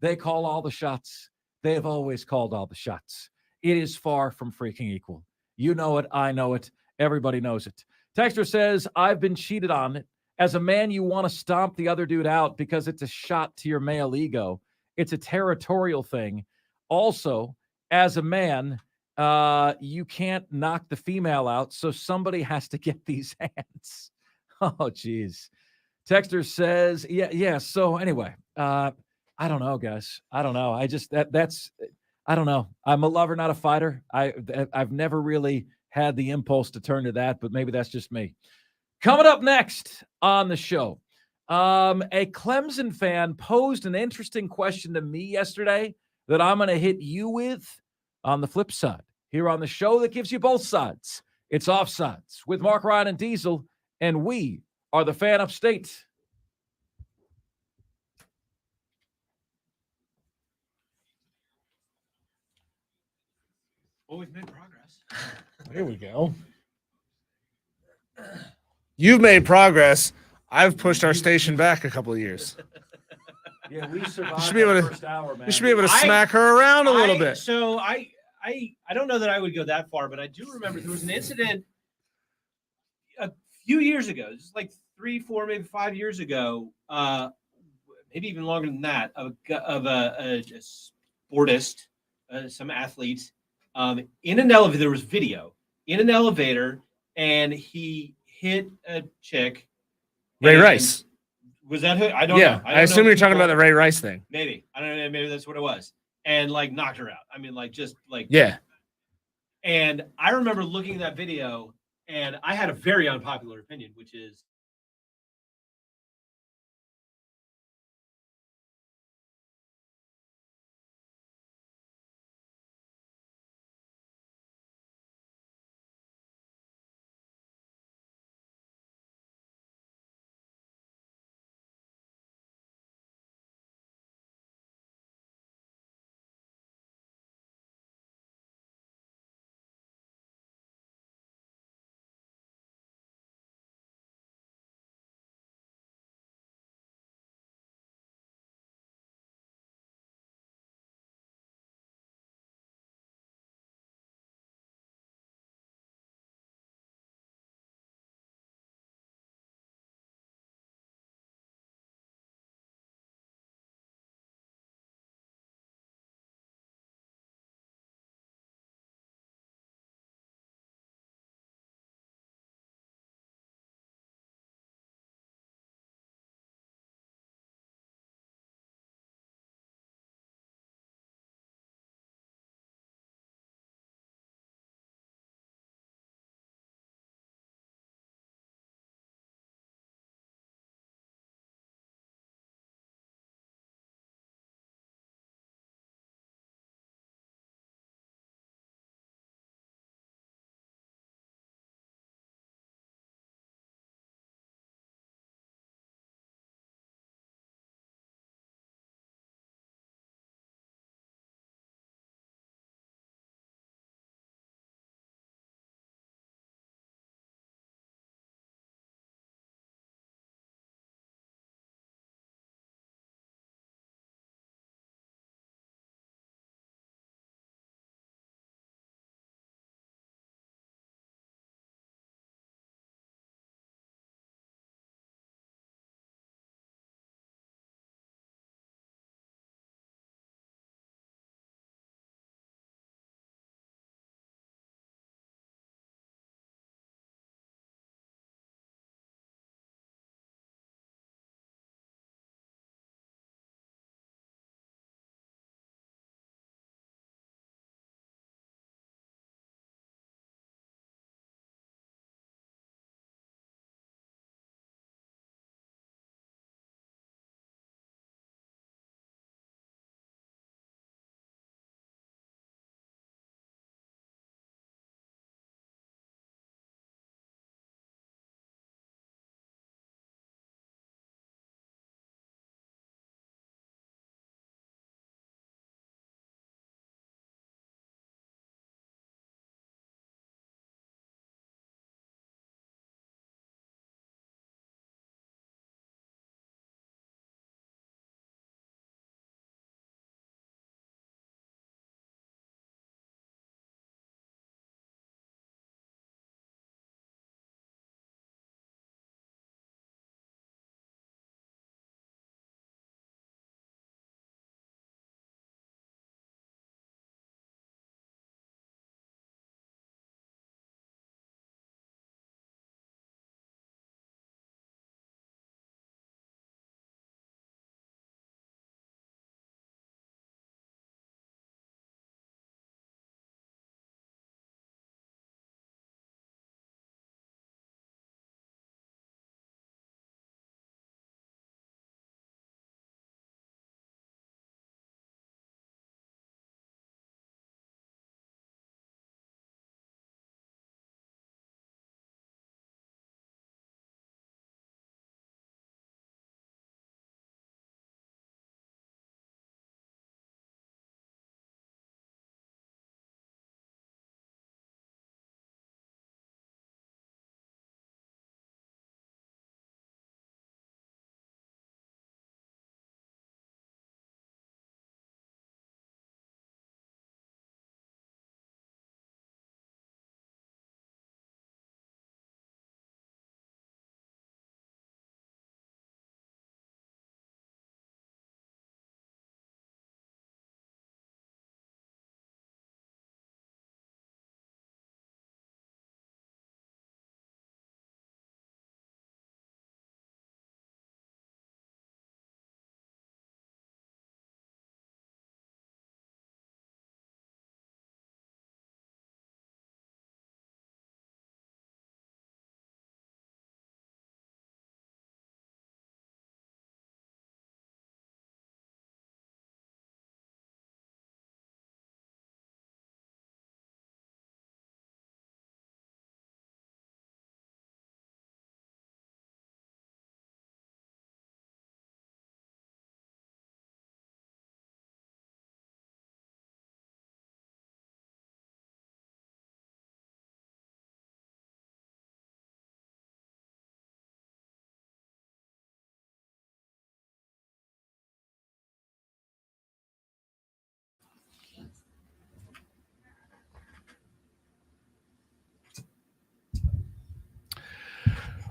They call all the shots. They have always called all the shots. It is far from freaking equal. You know it. I know it. Everybody knows it. Texter says, I've been cheated on. As a man, you want to stomp the other dude out because it's a shot to your male ego. It's a territorial thing. Also, as a man, you can't knock the female out, so somebody has to get these hands. Oh, geez. Texter says, yeah. So anyway, I don't know, guys. I don't know. I just that's I don't know. I'm a lover, not a fighter. I've never really had the impulse to turn to that, but maybe that's just me. Coming up next on the show, a Clemson fan posed an interesting question to me yesterday that I'm going to hit you with on the flip side here on the show that gives you both sides. It's Offsides with Mark, Ryan, and Diesel, and we are the fan upstate. Well, we've made progress. Here we go. You've made progress. I've pushed our station back a couple of years. Yeah, we survived You should be able the to- first hour, man. You should be able to smack her around a little bit. So I don't know that I would go that far, but I do remember there was an incident a few years ago, just like 3, 4, maybe 5 years ago, maybe even longer than that, of a sportist, some athlete, in an elevator. There was video in an elevator, and he hit a chick. Ray Rice. Was that who? I don't know. I assume you're talking about the Ray Rice thing. Maybe. I don't know. Maybe that's what it was. And like knocked her out. I mean, like just like. Yeah. And I remember looking at that video, and I had a very unpopular opinion, which is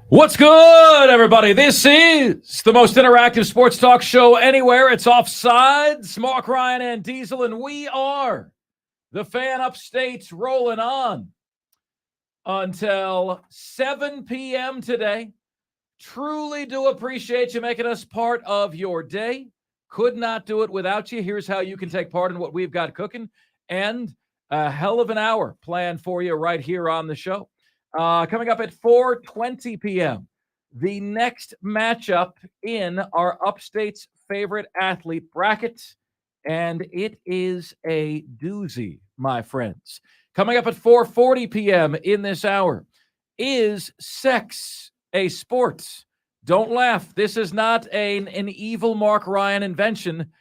What's good, everybody? This is the most interactive sports talk show anywhere. It's Offsides, Mark, Ryan, and Diesel, and we are the Fan Upstates rolling on until 7 p.m. today. Truly do appreciate you making us part of your day. Could not do it without you. Here's how you can take part in what we've got cooking, and a hell of an hour planned for you right here on the show. Coming up at 4:20 p.m., the next matchup in our Upstate's favorite athlete bracket, and it is a doozy, my friends. Coming up at 4:40 p.m. in this hour, is sex a sport? Don't laugh. This is not an evil Mark Ryan invention.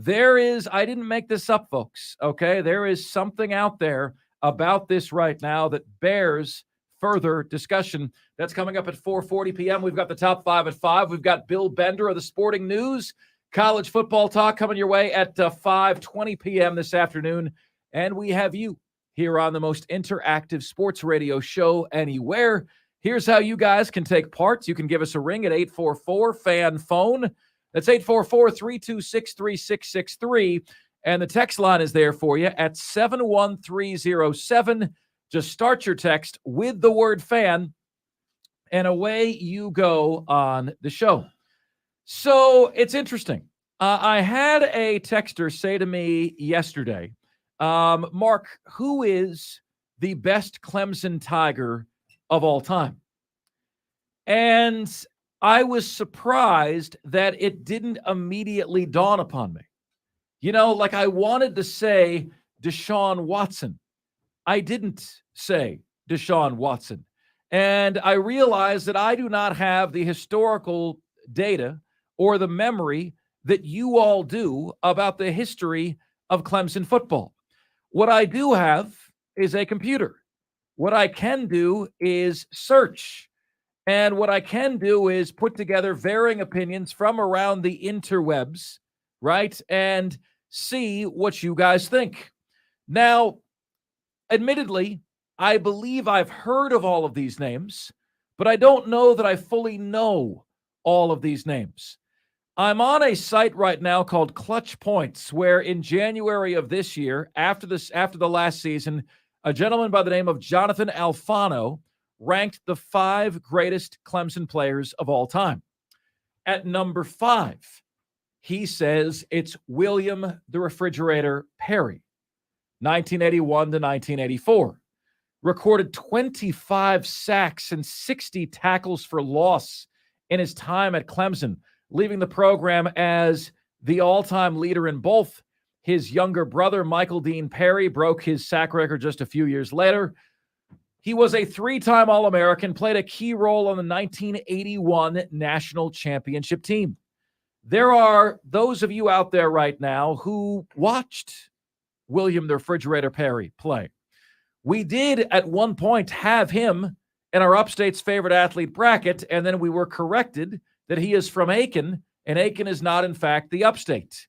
I didn't make this up, folks, okay? There is something out there about this right now that bears further discussion. That's coming up at 4:40 p.m. We've got the top 5 at 5. We've got Bill Bender of the Sporting News, college football talk coming your way at 5:20 p.m. this afternoon. And we have you here on the most interactive sports radio show anywhere. Here's how you guys can take part. You can give us a ring at 844-FAN-PHONE. That's 844-326-3663. And the text line is there for you at 71307. Just start your text with the word fan, and away you go on the show. So it's interesting. I had a texter say to me yesterday, Mark, who is the best Clemson Tiger of all time? And I was surprised that it didn't immediately dawn upon me. You know, like I wanted to say Deshaun Watson. I didn't say Deshaun Watson. And I realized that I do not have the historical data or the memory that you all do about the history of Clemson football. What I do have is a computer. What I can do is search. And what I can do is put together varying opinions from around the interwebs, right? And see what you guys think. Now, admittedly, I believe I've heard of all of these names, but I don't know that I fully know all of these names. I'm on a site right now called Clutch Points, where in January of this year, after the last season, a gentleman by the name of Jonathan Alfano ranked the 5 greatest Clemson players of all time. At number 5, he says it's William the Refrigerator Perry. 1981 to 1984, recorded 25 sacks and 60 tackles for loss in his time at Clemson, leaving the program as the all-time leader in both. His younger brother, Michael Dean Perry, broke his sack record just a few years later. He was a 3-time All-American, played a key role on the 1981 national championship team. There are those of you out there right now who watched William the Refrigerator Perry play. We did at one point have him in our Upstate's favorite athlete bracket, and then we were corrected that he is from Aiken, and Aiken is not, in fact, the Upstate.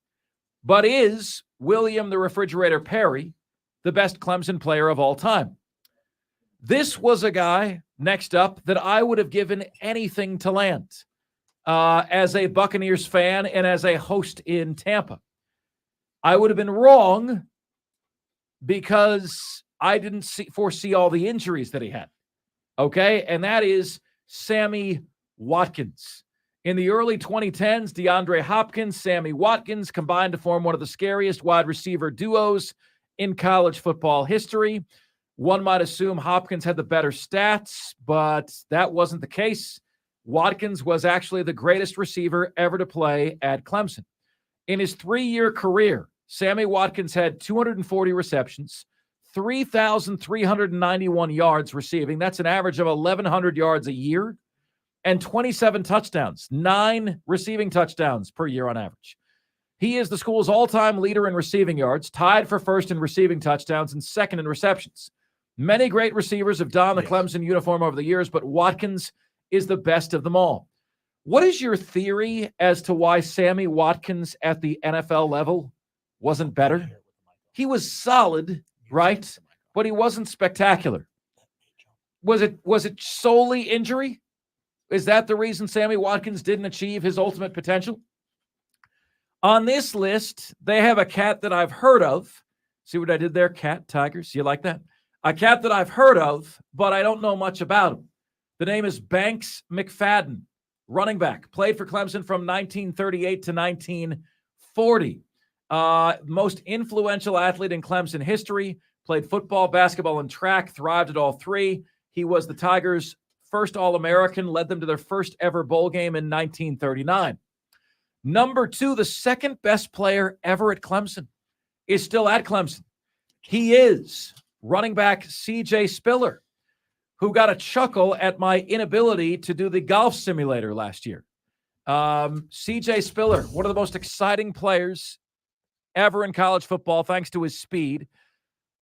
But is William the Refrigerator Perry the best Clemson player of all time? This was a guy, next up, that I would have given anything to land as a Buccaneers fan and as a host in Tampa. I would have been wrong because I didn't foresee all the injuries that he had. Okay? And that is Sammy Watkins. In the early 2010s, DeAndre Hopkins, Sammy Watkins combined to form one of the scariest wide receiver duos in college football history. One might assume Hopkins had the better stats, but that wasn't the case. Watkins was actually the greatest receiver ever to play at Clemson. In his 3-year career, Sammy Watkins had 240 receptions, 3,391 yards receiving. That's an average of 1,100 yards a year, and 27 touchdowns, 9 receiving touchdowns per year on average. He is the school's all-time leader in receiving yards, tied for first in receiving touchdowns and second in receptions. Many great receivers have donned the Clemson uniform over the years, but Watkins is the best of them all. What is your theory as to why Sammy Watkins at the NFL level wasn't better? He was solid, right? But he wasn't spectacular. Was it solely injury? Is that the reason Sammy Watkins didn't achieve his ultimate potential? On this list, they have a cat that I've heard of. See what I did there? Cat, Tigers. You like that? A cat that I've heard of, but I don't know much about him. The name is Banks McFadden, running back. Played for Clemson from 1938 to 1940. Most influential athlete in Clemson history. Played football, basketball, and track. Thrived at all three. He was the Tigers' first All-American. Led them to their first ever bowl game in 1939. Number 2, the second best player ever at Clemson, is still at Clemson. He is running back C.J. Spiller, who got a chuckle at my inability to do the golf simulator last year. C.J. Spiller, one of the most exciting players ever in college football, thanks to his speed.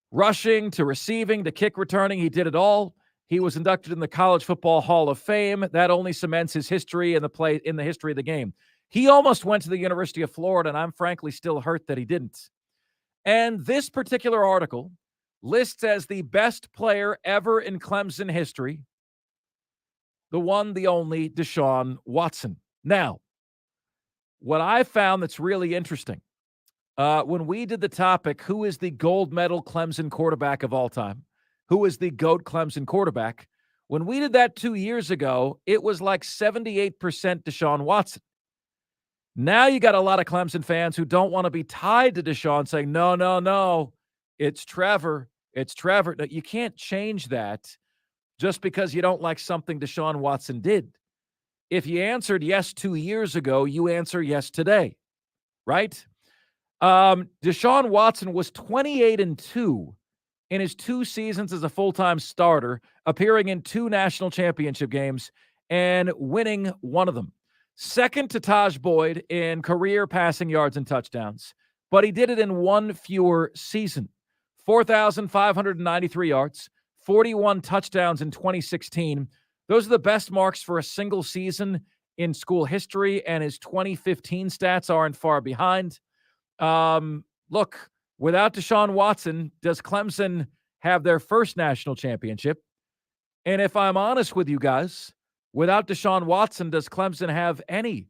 Rushing to receiving to kick returning, he did it all. He was inducted in the College Football Hall of Fame. That only cements his history in the history of the game. He almost went to the University of Florida, and I'm frankly still hurt that he didn't. And this particular article lists as the best player ever in Clemson history, the one, the only, Deshaun Watson. Now, what I found that's really interesting, when we did the topic, who is the gold medal Clemson quarterback of all time? Who is the GOAT Clemson quarterback? When we did that 2 years ago, it was like 78% Deshaun Watson. Now you got a lot of Clemson fans who don't want to be tied to Deshaun saying, no, it's Trevor. It's Trevor. No, you can't change that just because you don't like something Deshaun Watson did. If you answered yes 2 years ago, you answer yes today, right? Deshaun Watson was 28-2 in his 2 seasons as a full-time starter, appearing in 2 national championship games and winning one of them. Second to Taj Boyd in career passing yards and touchdowns, but he did it in 1 fewer season. 4,593 yards, 41 touchdowns in 2016. Those are the best marks for a single season in school history, and his 2015 stats aren't far behind. Look, without Deshaun Watson, does Clemson have their first national championship? And if I'm honest with you guys, without Deshaun Watson, does Clemson have any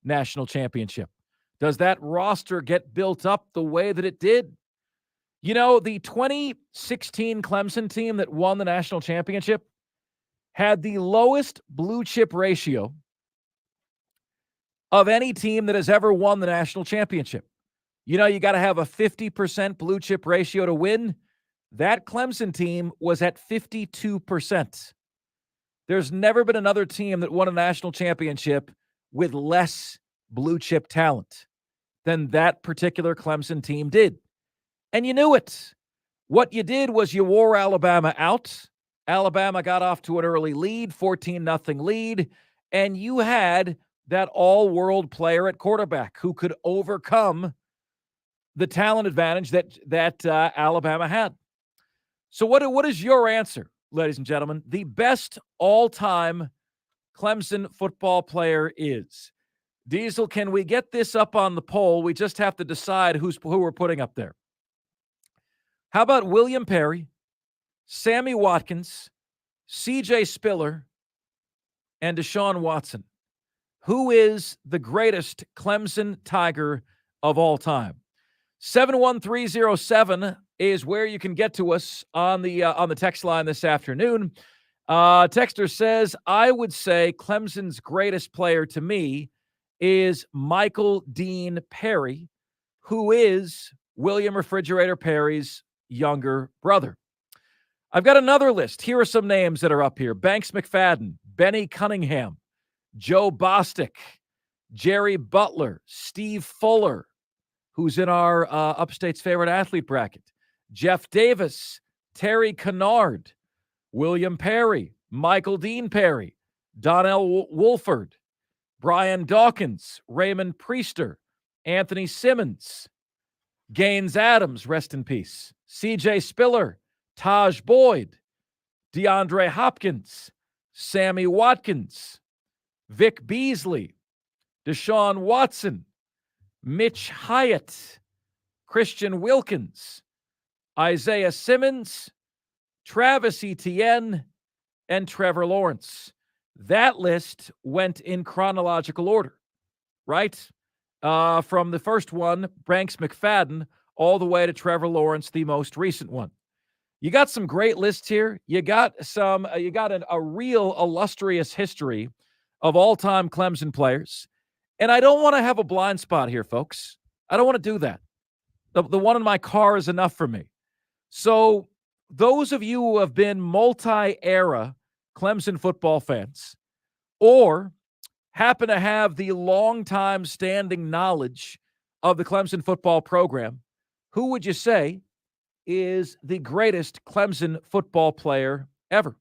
national championship? Does that roster get built up the way that it did? You know, the 2016 Clemson team that won the national championship had the lowest blue chip ratio of any team that has ever won the national championship. You know, you got to have a 50% blue chip ratio to win. That Clemson team was at 52%. There's never been another team that won a national championship with less blue chip talent than that particular Clemson team did. And you knew it. What you did was you wore Alabama out. Alabama got off to an early lead, 14-0 lead, and you had that all-world player at quarterback who could overcome the talent advantage that Alabama had. So what is your answer, ladies and gentlemen? The best all-time Clemson football player is. Diesel, can we get this up on the poll? We just have to decide who we're putting up there. How about William Perry, Sammy Watkins, C.J. Spiller, and Deshaun Watson? Who is the greatest Clemson Tiger of all time? 71307 is where you can get to us on the text line this afternoon. Texter says, I would say Clemson's greatest player to me is Michael Dean Perry, who is William Refrigerator Perry's younger brother. I've got another list. Here are some names that are up here. Banks McFadden, Benny Cunningham, Joe Bostic, Jerry Butler, Steve Fuller, who's in our Upstate's favorite athlete bracket, Jeff Davis, Terry Kennard, William Perry, Michael Dean Perry, Donnell Wolford, Brian Dawkins, Raymond Priester, Anthony Simmons, Gaines Adams, rest in peace, C.J. Spiller, Taj Boyd, DeAndre Hopkins, Sammy Watkins, Vic Beasley, Deshaun Watson, Mitch Hyatt, Christian Wilkins, Isaiah Simmons, Travis Etienne, and Trevor Lawrence. That list went in chronological order, right? From the first one, Banks McFadden, all the way to Trevor Lawrence, the most recent one. You got some great lists here. You got a real illustrious history of all-time Clemson players. And I don't want to have a blind spot here, folks. I don't want to do that. The one in my car is enough for me. So those of you who have been multi-era Clemson football fans or happen to have the long-time standing knowledge of the Clemson football program, who would you say is the greatest Clemson football player ever?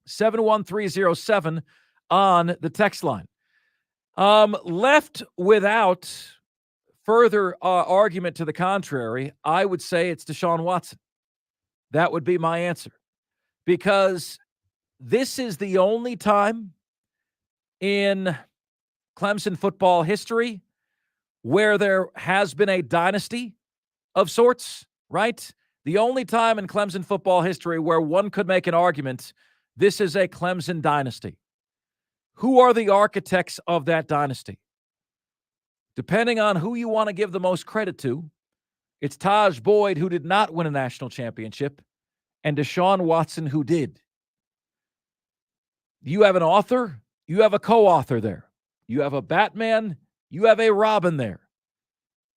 71307 on the text line. Left without further argument to the contrary, I would say it's Deshaun Watson. That would be my answer. Because this is the only time in Clemson football history where there has been a dynasty of sorts, right? The only time in Clemson football history where one could make an argument, this is a Clemson dynasty. Who are the architects of that dynasty? Depending on who you want to give the most credit to, it's Taj Boyd, who did not win a national championship, and Deshaun Watson, who did. You have an author, you have a co-author there. You have a Batman, you have a Robin there.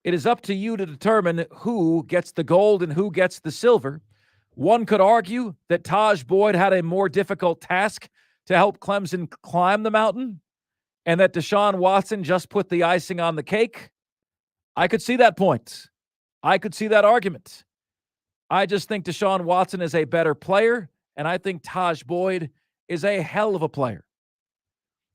It is up to you to determine who gets the gold and who gets the silver. One could argue that Taj Boyd had a more difficult task to help Clemson climb the mountain, and that Deshaun Watson just put the icing on the cake. I could see that point. I could see that argument. I just think Deshaun Watson is a better player, and I think Taj Boyd is a hell of a player.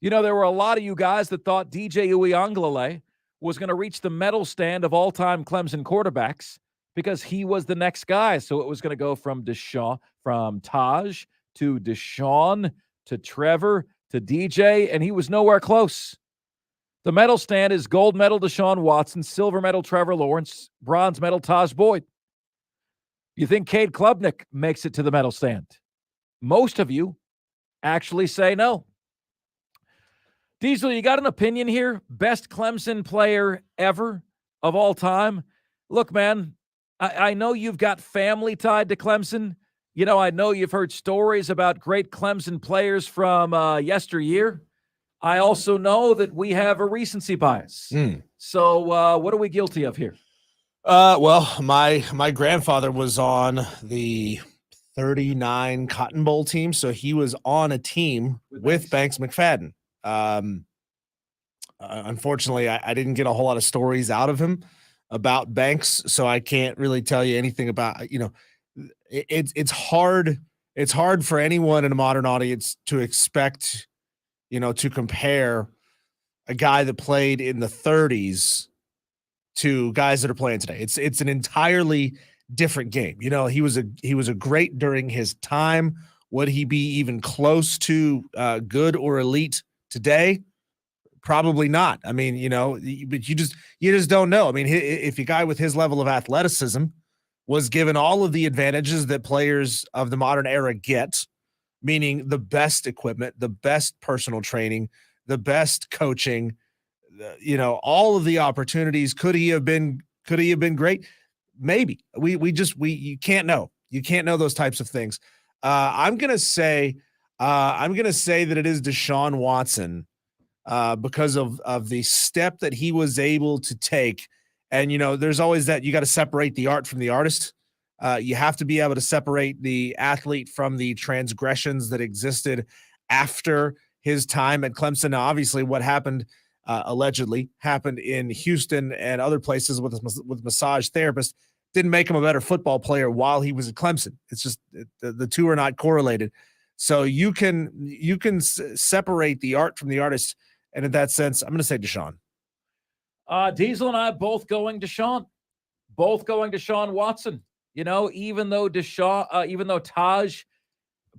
You know, there were a lot of you guys that thought DJ Uiagalelei was going to reach the medal stand of all-time Clemson quarterbacks because he was the next guy. So it was going to go from Taj to Deshaun to Trevor to DJ, and he was nowhere close. The medal stand is gold medal Deshaun Watson, silver medal Trevor Lawrence, bronze medal Taj Boyd. You think Cade Klubnik makes it to the medal stand? Most of you actually say no. Diesel, you got an opinion here? Best Clemson player ever of all time? Look, man, I know you've got family tied to Clemson. You know, I know you've heard stories about great Clemson players from yesteryear. I also know that we have a recency bias. So what are we guilty of here? Well, my grandfather was on the 39 Cotton Bowl team, so he was on a team with Banks McFadden. Unfortunately, I didn't get a whole lot of stories out of him about Banks, so I can't really tell you anything about, you know, it's hard for anyone in a modern audience to expect, you know, to compare a guy that played in the 30s to guys that are playing today. It's an entirely different game. You know, he was a great during his time. Would he be even close to good or elite today? Probably not. I mean, you know, but you just don't know. I mean, if a guy with his level of athleticism was given all of the advantages that players of the modern era get, meaning the best equipment, the best personal training, the best coaching, you know, all of the opportunities, could he have been great? Maybe. You can't know. You can't know those types of things. I'm going to say that it is Deshaun Watson because of the step that he was able to take. And, you know, there's always that you got to separate the art from the artist. You have to be able to separate the athlete from the transgressions that existed after his time at Clemson. Now, obviously, what happened allegedly happened in Houston and other places with massage therapists didn't make him a better football player while he was at Clemson. It's just the two are not correlated. So you can separate the art from the artist. And in that sense, I'm going to say Deshaun. Diesel and I both going Deshaun. Both going Deshaun Watson. You know, even though Taj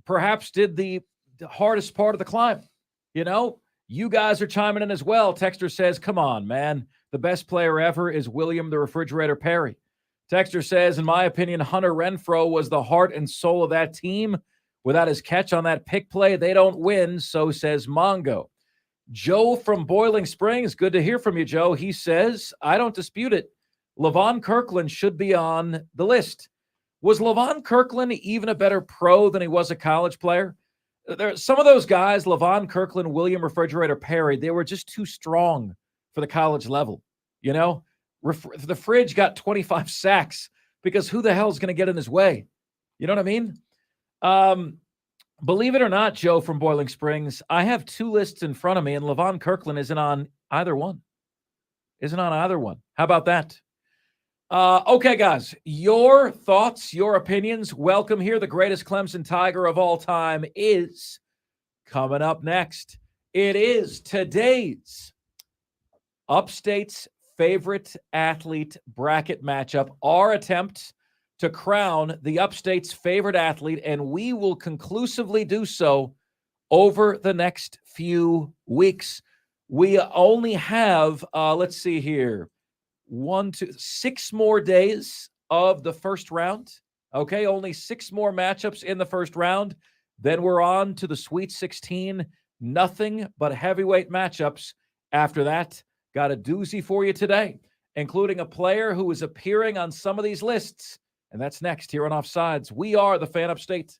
perhaps did the hardest part of the climb, you know, you guys are chiming in as well. Texter says, come on, man. The best player ever is William the Refrigerator Perry. Texter says, in my opinion, Hunter Renfrow was the heart and soul of that team. Without his catch on that pick play, they don't win, so says Mongo. Joe from Boiling Springs, good to hear from you, Joe. He says, I don't dispute it. Levon Kirkland should be on the list. Was Levon Kirkland even a better pro than he was a college player? Some of those guys, Levon Kirkland, William Refrigerator Perry, they were just too strong for the college level. You know, the Fridge got 25 sacks because who the hell is going to get in his way? You know what I mean? Believe it or not, Joe from Boiling Springs, I have two lists in front of me, and Levon Kirkland isn't on either one. How about that? Okay, guys, your thoughts, your opinions, welcome here. The greatest Clemson Tiger of all time is coming up next. It is today's Upstate's favorite athlete bracket matchup, our attempt to crown the Upstate's favorite athlete, and we will conclusively do so over the next few weeks. We only have, let's see here, 6 more days of the first round. Okay, only 6 more matchups in the first round. Then we're on to the Sweet 16. Nothing but heavyweight matchups after that. Got a doozy for you today, including a player who is appearing on some of these lists. And that's next here on Offsides. We are the Fan Upstate.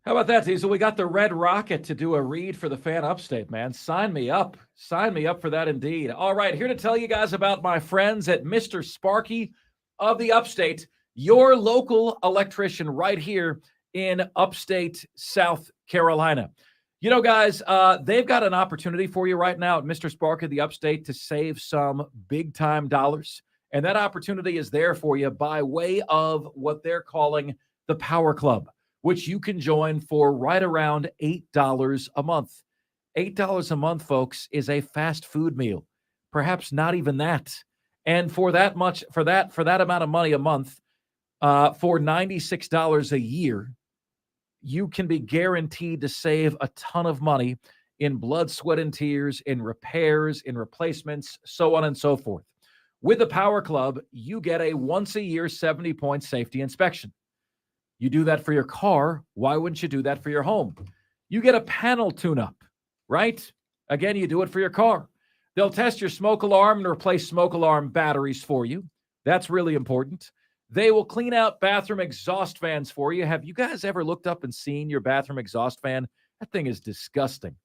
How about that, Diesel? We got the Red Rocket to do a read for the Fan Upstate, man. Sign me up. Sign me up for that indeed. All right, here to tell you guys about my friends at Mr. Sparky of the Upstate, your local electrician right here in upstate South Carolina. You know, guys, they've got an opportunity for you right now at Mr. Sparky of the Upstate to save some big-time dollars. And that opportunity is there for you by way of what they're calling the Power Club, which you can join for right around $8 a month. $8 a month, folks, is a fast food meal. Perhaps not even that. And for that much, for that amount of money a month, for $96 a year, you can be guaranteed to save a ton of money in blood, sweat, and tears, in repairs, in replacements, so on and so forth. With the Power Club, you get a once-a-year 70-point safety inspection. You do that for your car. Why wouldn't you do that for your home? You get a panel tune-up, right? Again, you do it for your car. They'll test your smoke alarm and replace smoke alarm batteries for you. That's really important. They will clean out bathroom exhaust fans for you. Have you guys ever looked up and seen your bathroom exhaust fan? That thing is disgusting.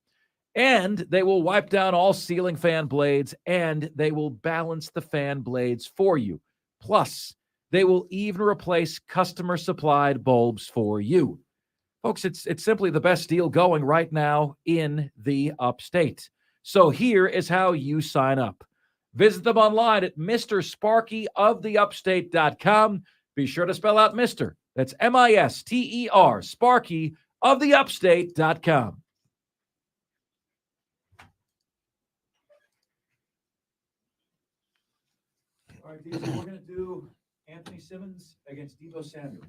And they will wipe down all ceiling fan blades, and they will balance the fan blades for you. Plus, they will even replace customer-supplied bulbs for you. Folks, it's simply the best deal going right now in the upstate. So here is how you sign up. Visit them online at MrSparkyoftheUpstate.com. Be sure to spell out Mr. That's M-I-S-T-E-R, SparkyoftheUpstate.com. All right, Diesel, we're going to do Anthony Simmons against Deebo Samuel.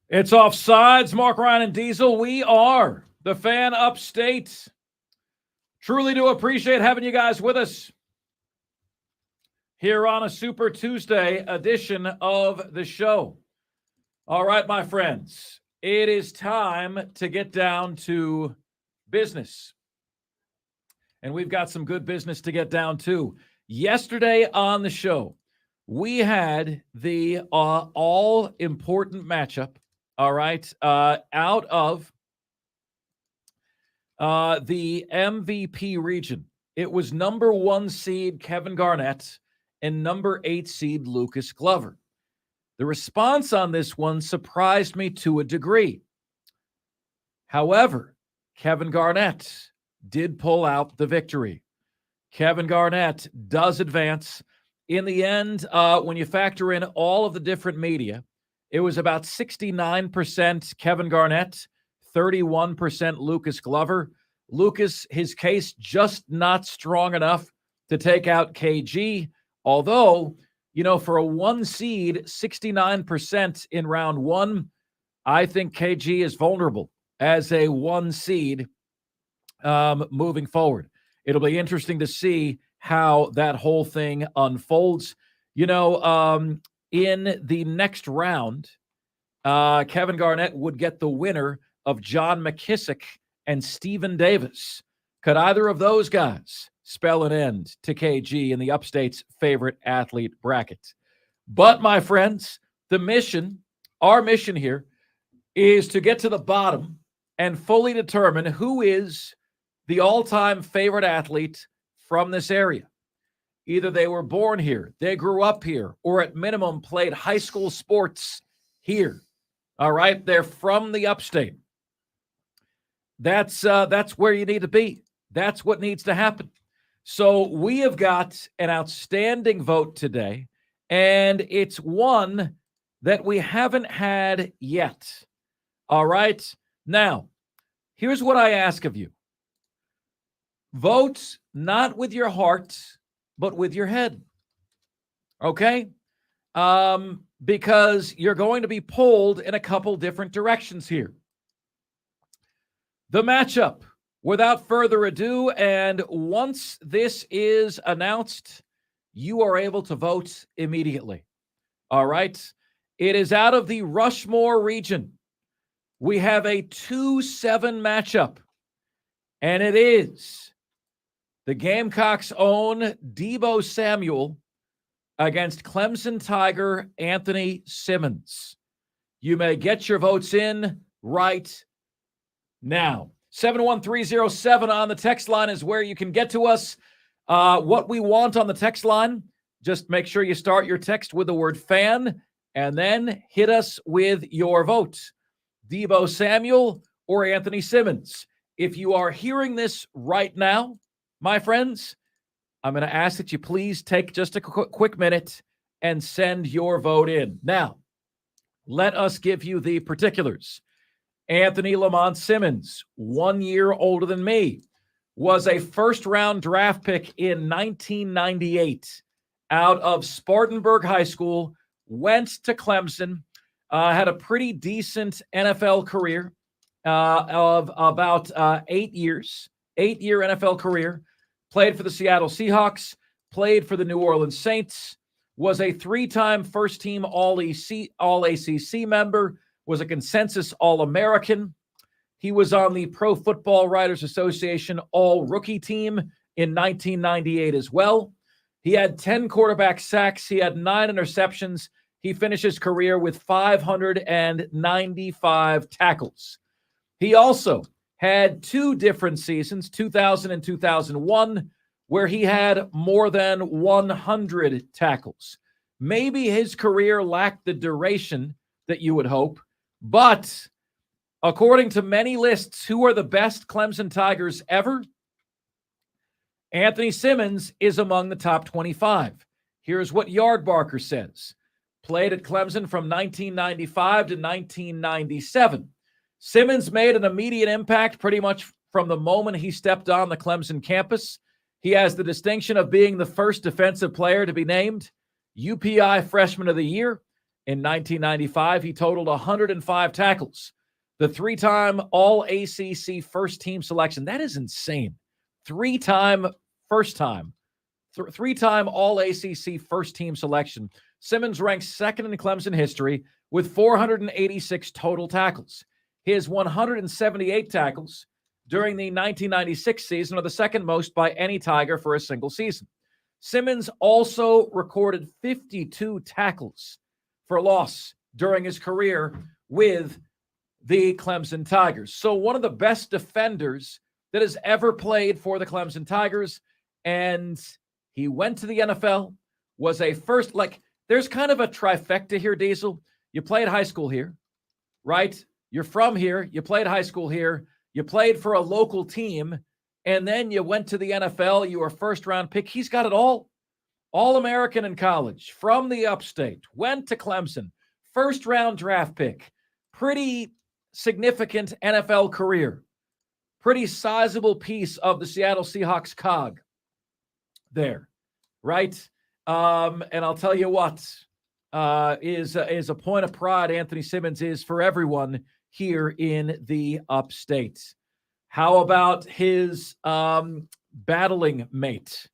It's Offsides, Mark, Ryan, and Diesel. We are the Fan Upstate. Truly do appreciate having you guys with us here on a Super Tuesday edition of the show. All right, my friends, it is time to get down to business. And we've got some good business to get down to. Yesterday on the show, we had the all-important matchup, all right, out of the MVP region. It was number 1 seed Kevin Garnett and number 8 seed Lucas Glover. The response on this one surprised me to a degree. However, Kevin Garnett did pull out the victory. Kevin Garnett does advance. In the end, when you factor in all of the different media, it was about 69% Kevin Garnett, 31% Lucas Glover. Lucas, his case just not strong enough to take out KG, although, you know, for a 1 seed, 69% in round 1, I think KG is vulnerable as a 1 seed moving forward. It'll be interesting to see how that whole thing unfolds. You know, in the next round, Kevin Garnett would get the winner of John McKissick and Stephen Davis. Could either of those guys spell an end to KG in the Upstate's favorite athlete bracket? But, my friends, our mission here, is to get to the bottom and fully determine who is the all-time favorite athlete from this area. Either they were born here, they grew up here, or at minimum played high school sports here. All right, they're from the Upstate. That's where you need to be. That's what needs to happen. So we have got an outstanding vote today, and it's one that we haven't had yet. All right, now, here's what I ask of you. Vote not with your heart, but with your head. Okay? Because you're going to be pulled in a couple different directions here. The matchup, without further ado, and once this is announced, you are able to vote immediately. All right? It is out of the Rushmore region. We have a 2-7 matchup, and it is the Gamecocks' own Deebo Samuel against Clemson Tiger Anthony Simmons. You may get your votes in right now. 71307 on the text line is where you can get to us. What we want on the text line, just make sure you start your text with the word fan and then hit us with your vote. Deebo Samuel or Anthony Simmons. If you are hearing this right now, my friends, I'm going to ask that you please take just a quick minute and send your vote in. Now, let us give you the particulars. Anthony Lamont Simmons, 1 year older than me, was a first-round draft pick in 1998 out of Spartanburg High School, went to Clemson, had a pretty decent NFL career of about 8 years, 8-year NFL career, played for the Seattle Seahawks, played for the New Orleans Saints, was a 3-time first-team All-ACC member, was a consensus All-American. He was on the Pro Football Writers Association All-Rookie team in 1998 as well. He had 10 quarterback sacks. He had 9 interceptions. He finished his career with 595 tackles. He also had 2 different seasons, 2000 and 2001, where he had more than 100 tackles. Maybe his career lacked the duration that you would hope, but according to many lists, who are the best Clemson Tigers ever? Anthony Simmons is among the top 25. Here's what Yardbarker says. Played at Clemson from 1995 to 1997. Simmons made an immediate impact pretty much from the moment he stepped on the Clemson campus. He has the distinction of being the first defensive player to be named UPI Freshman of the Year In 1995, he totaled 105 tackles. The three-time All-ACC first-team selection. That is insane. Three-time All-ACC first-team selection. Simmons ranks second in Clemson history with 486 total tackles. His 178 tackles during the 1996 season are the second most by any Tiger for a single season. Simmons also recorded 52 tackles for loss during his career with the Clemson Tigers. So one of the best defenders that has ever played for the Clemson Tigers. And he went to the NFL, was a first, there's kind of a trifecta here, Diesel. You played high school here, right? You're from here. You played high school here. You played for a local team. And then you went to the NFL. You were first-round pick. He's got it all. All-American in college, from the upstate, went to Clemson, first-round draft pick, pretty significant NFL career, pretty sizable piece of the Seattle Seahawks cog there, right? And I'll tell you what, is a point of pride Anthony Simmons is for everyone here in the upstate. How about his battling mate?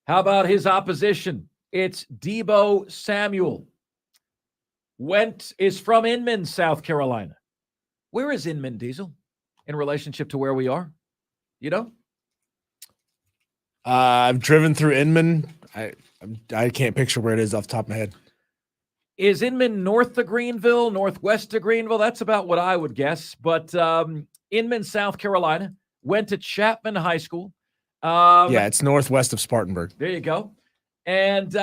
How about his opposition? It's Deebo Samuel. Is from Inman, South Carolina. Where is Inman, Diesel, in relationship to where we are? You know? I've driven through Inman. I can't picture where it is off the top of my head. Is Inman north of Greenville, northwest of Greenville? That's about what I would guess. But Inman, South Carolina, went to Chapman High School. Yeah, it's northwest of Spartanburg. There you go. And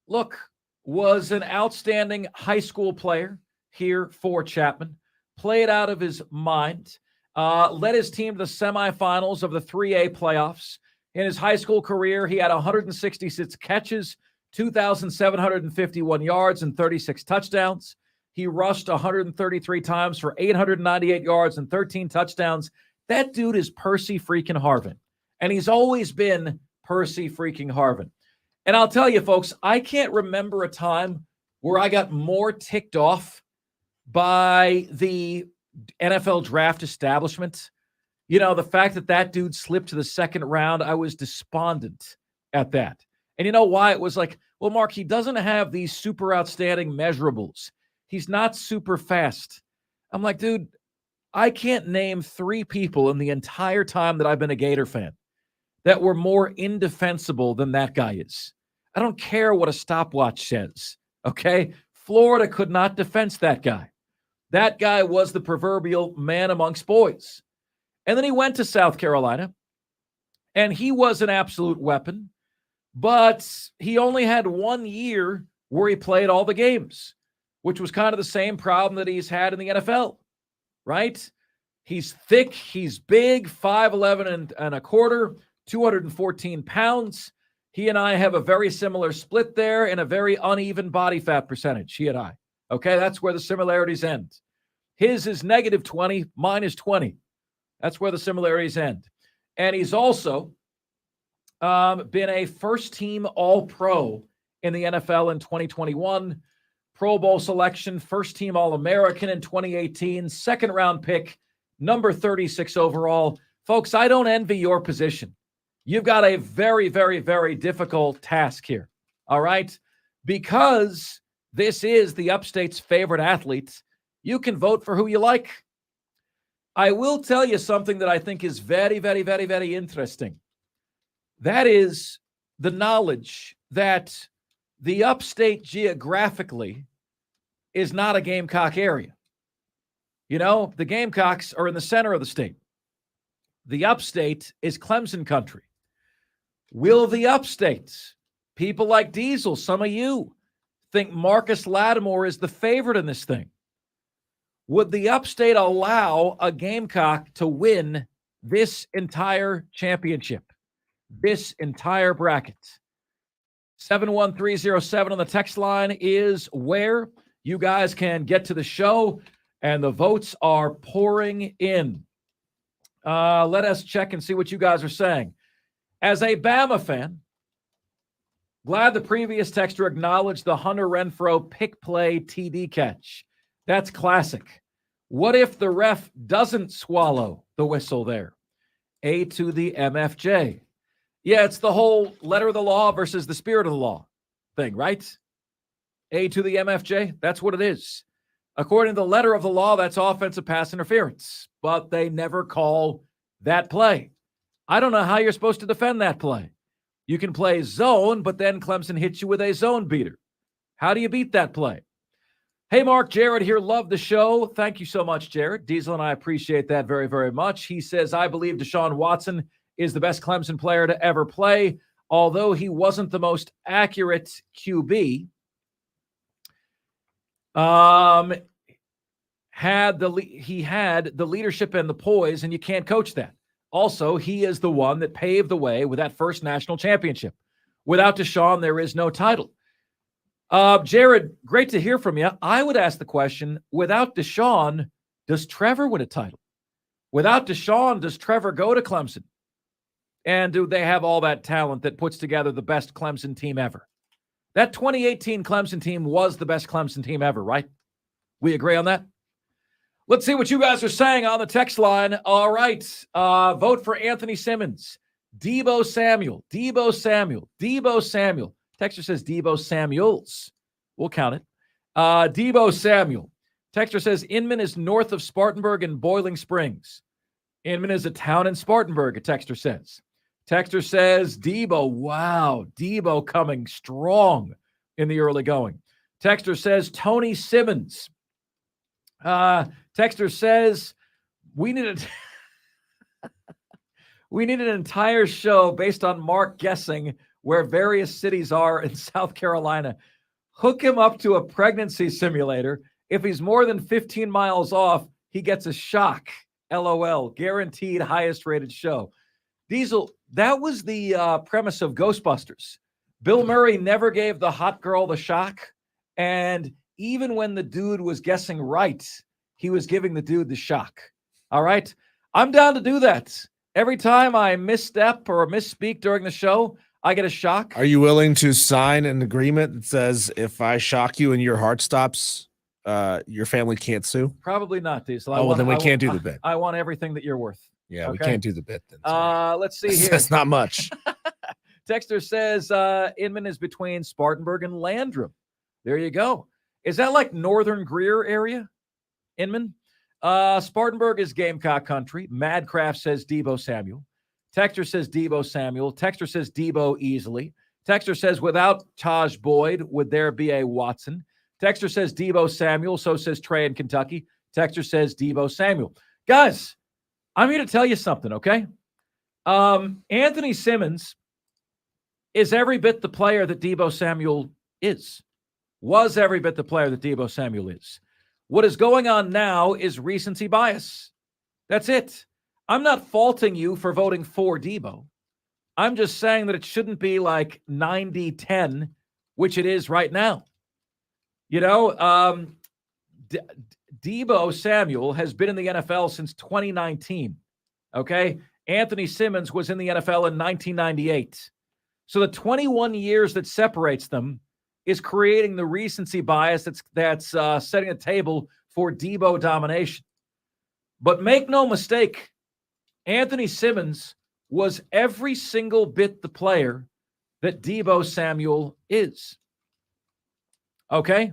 look, was an outstanding high school player here for Chapman. Played out of his mind. Led his team to the semifinals of the 3A playoffs. In his high school career, he had 166 catches, 2,751 yards, and 36 touchdowns. He rushed 133 times for 898 yards and 13 touchdowns. That dude is Percy freaking Harvin. And he's always been Percy freaking Harvin. And I'll tell you, folks, I can't remember a time where I got more ticked off by the NFL draft establishment. You know, the fact that dude slipped to the second round, I was despondent at that. And you know why? It was like, well, Mark, he doesn't have these super outstanding measurables. He's not super fast. I'm like, dude, I can't name 3 people in the entire time that I've been a Gator fan that were more indefensible than that guy is. I don't care what a stopwatch says, okay? Florida could not defense that guy. That guy was the proverbial man amongst boys. And then he went to South Carolina, and he was an absolute weapon, but he only had 1 year where he played all the games, which was kind of the same problem that he's had in the NFL. Right? He's thick, he's big, 5'11 and a quarter, 214 pounds. He and I have a very similar split there and a very uneven body fat percentage, he and I. Okay, that's where the similarities end. His is negative 20, mine is 20. That's where the similarities end. And he's also been a first-team All-Pro in the NFL in 2021. Pro Bowl selection, first-team All-American in 2018, second-round pick, number 36 overall. Folks, I don't envy your position. You've got a very, very, very difficult task here, all right? Because this is the Upstate's favorite athlete, you can vote for who you like. I will tell you something that I think is very, very, very, very interesting. That is the knowledge that the Upstate geographically is not a Gamecock area. You know, the Gamecocks are in the center of the state. The Upstate is Clemson country. Will the Upstate, people like Diesel, some of you, think Marcus Lattimore is the favorite in this thing? Would the Upstate allow a Gamecock to win this entire championship, this entire bracket? 71307 on the text line is where you guys can get to the show, and the votes are pouring in. Let us check and see what you guys are saying. As a Bama fan, Glad the previous texter acknowledged the Hunter Renfrow pick play TD catch. That's classic. What if the ref doesn't swallow the whistle there? A to the MFJ. Yeah, it's the whole letter of the law versus the spirit of the law thing, right? A to the MFJ, that's what it is. According to the letter of the law, that's offensive pass interference, but they never call that play. I don't know how you're supposed to defend that play. You can play zone, but then Clemson hits you with a zone beater. How do you beat that play? Hey, Mark, Jared here. Love the show. Thank you so much, Jared. Diesel and I appreciate that very, very much. He says, I believe Deshaun Watson is the best Clemson player to ever play, although he wasn't the most accurate QB. He had the leadership and the poise, and you can't coach that. Also, he is the one that paved the way with that first national championship. Without Deshaun, there is no title. Jared, great to hear from you. I would ask the question, without Deshaun, does Trevor win a title? Without Deshaun, does Trevor go to Clemson? And do they have all that talent that puts together the best Clemson team ever? That 2018 Clemson team was the best Clemson team ever, right? We agree on that? Let's see what you guys are saying on the text line. All right. Vote for Anthony Simmons. Deebo Samuel. Deebo Samuel. Deebo Samuel. Texter says Deebo Samuels. We'll count it. Deebo Samuel. Texter says Inman is north of Spartanburg and Boiling Springs. Inman is a town in Spartanburg, a texter says. Texter says Deebo. Wow. Deebo coming strong in the early going. Texter says Tony Simmons. Texter says we need an entire show based on Mark guessing where various cities are in South Carolina. Hook him up to a pregnancy simulator. If he's more than 15 miles off, he gets a shock. LOL. Guaranteed highest rated show. Diesel, that was the premise of Ghostbusters. Bill Murray never gave the hot girl the shock. And even when the dude was guessing right, he was giving the dude the shock. All right? I'm down to do that. Every time I misstep or misspeak during the show, I get a shock. Are you willing to sign an agreement that says if I shock you and your heart stops, your family can't sue? Probably not, Diesel. Then we can't do the bit. I want everything that you're worth. Yeah, okay? We can't do the bit then. Let's see here. That's not much. Texter says Inman is between Spartanburg and Landrum. There you go. Is that like Northern Greer area? Inman? Spartanburg is Gamecock country. Madcraft says Deebo Samuel. Texter says Deebo Samuel. Texter says Deebo easily. Texter says without Taj Boyd, would there be a Watson? Texter says Deebo Samuel. So says Trey in Kentucky. Texter says Deebo Samuel. Guys, I'm here to tell you something, okay? Anthony Simmons is every bit the player that Deebo Samuel is. Was every bit the player that Deebo Samuel is. What is going on now is recency bias. That's it. I'm not faulting you for voting for Deebo. I'm just saying that it shouldn't be like 90-10, which it is right now. You know, Deebo Samuel has been in the NFL since 2019. Okay? Anthony Simmons was in the NFL in 1998. So the 21 years that separates them is creating the recency bias that's setting a table for Deebo domination. But make no mistake, Anthony Simmons was every single bit the player that Deebo Samuel is. Okay?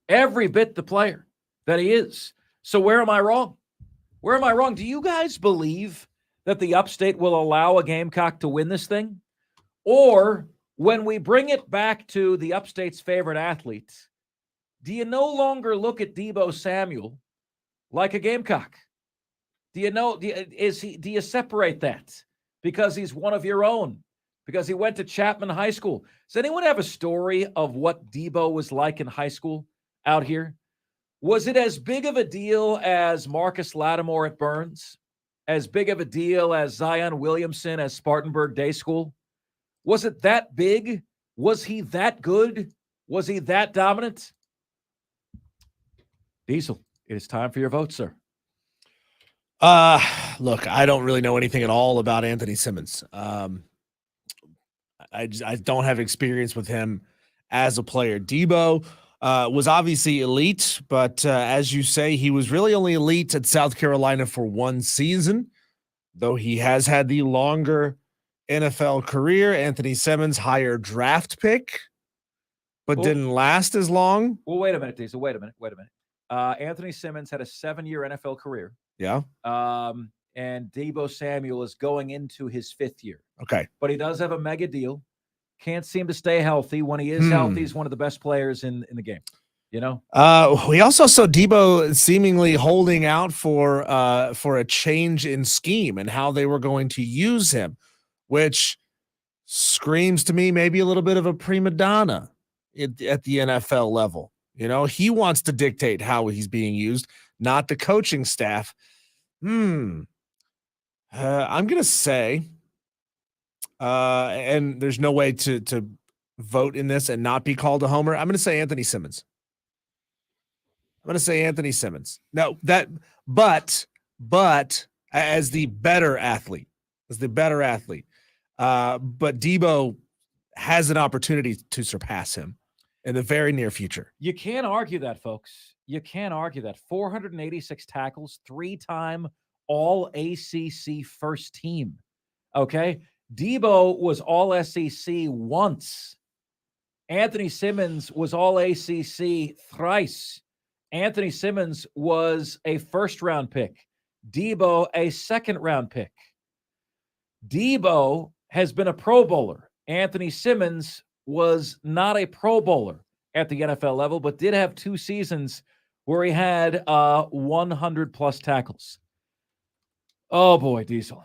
Every bit the player that he is. So where am I wrong? Where am I wrong? Do you guys believe that the upstate will allow a Gamecock to win this thing? Or when we bring it back to the upstate's favorite athlete, do you no longer look at Deebo Samuel like a Gamecock? Do you separate that because he's one of your own? Because he went to Chapman High School? Does anyone have a story of what Deebo was like in high school out here? Was it as big of a deal as Marcus Lattimore at Burns? As big of a deal as Zion Williamson at Spartanburg Day School? Was it that big? Was he that good? Was he that dominant? Diesel, it is time for your vote, sir. Look, I don't really know anything at all about Anthony Simmons. I don't have experience with him as a player. Debo was obviously elite, but as you say, he was really only elite at South Carolina for one season, though he has had the longer NFL career. Anthony Simmons, higher draft pick, but Well- didn't last as long. Well, wait a minute, Diesel. Wait a minute. Anthony Simmons had a 7-year NFL career. Yeah. And Deebo Samuel is going into his 5th year. Okay. But he does have a mega deal. Can't seem to stay healthy. When he is healthy, he's one of the best players in the game. You know? We also saw Debo seemingly holding out for a change in scheme and how they were going to use him, which screams to me maybe a little bit of a prima donna at the NFL level. You know, he wants to dictate how he's being used, not the coaching staff. I'm gonna say, and there's no way to vote in this and not be called a homer. I'm gonna say Anthony Simmons. Now but as the better athlete, but Debo has an opportunity to surpass him in the very near future. You can't argue that, folks. You can't argue that. 486 tackles, 3-time all ACC first team. Okay. Debo was all SEC once. Anthony Simmons was all ACC thrice. Anthony Simmons was a first-round pick. Debo, a second-round pick. Debo has been a Pro Bowler. Anthony Simmons was not a Pro Bowler at the NFL level, but did have 2 seasons where he had 100-plus tackles. Oh, boy, Diesel.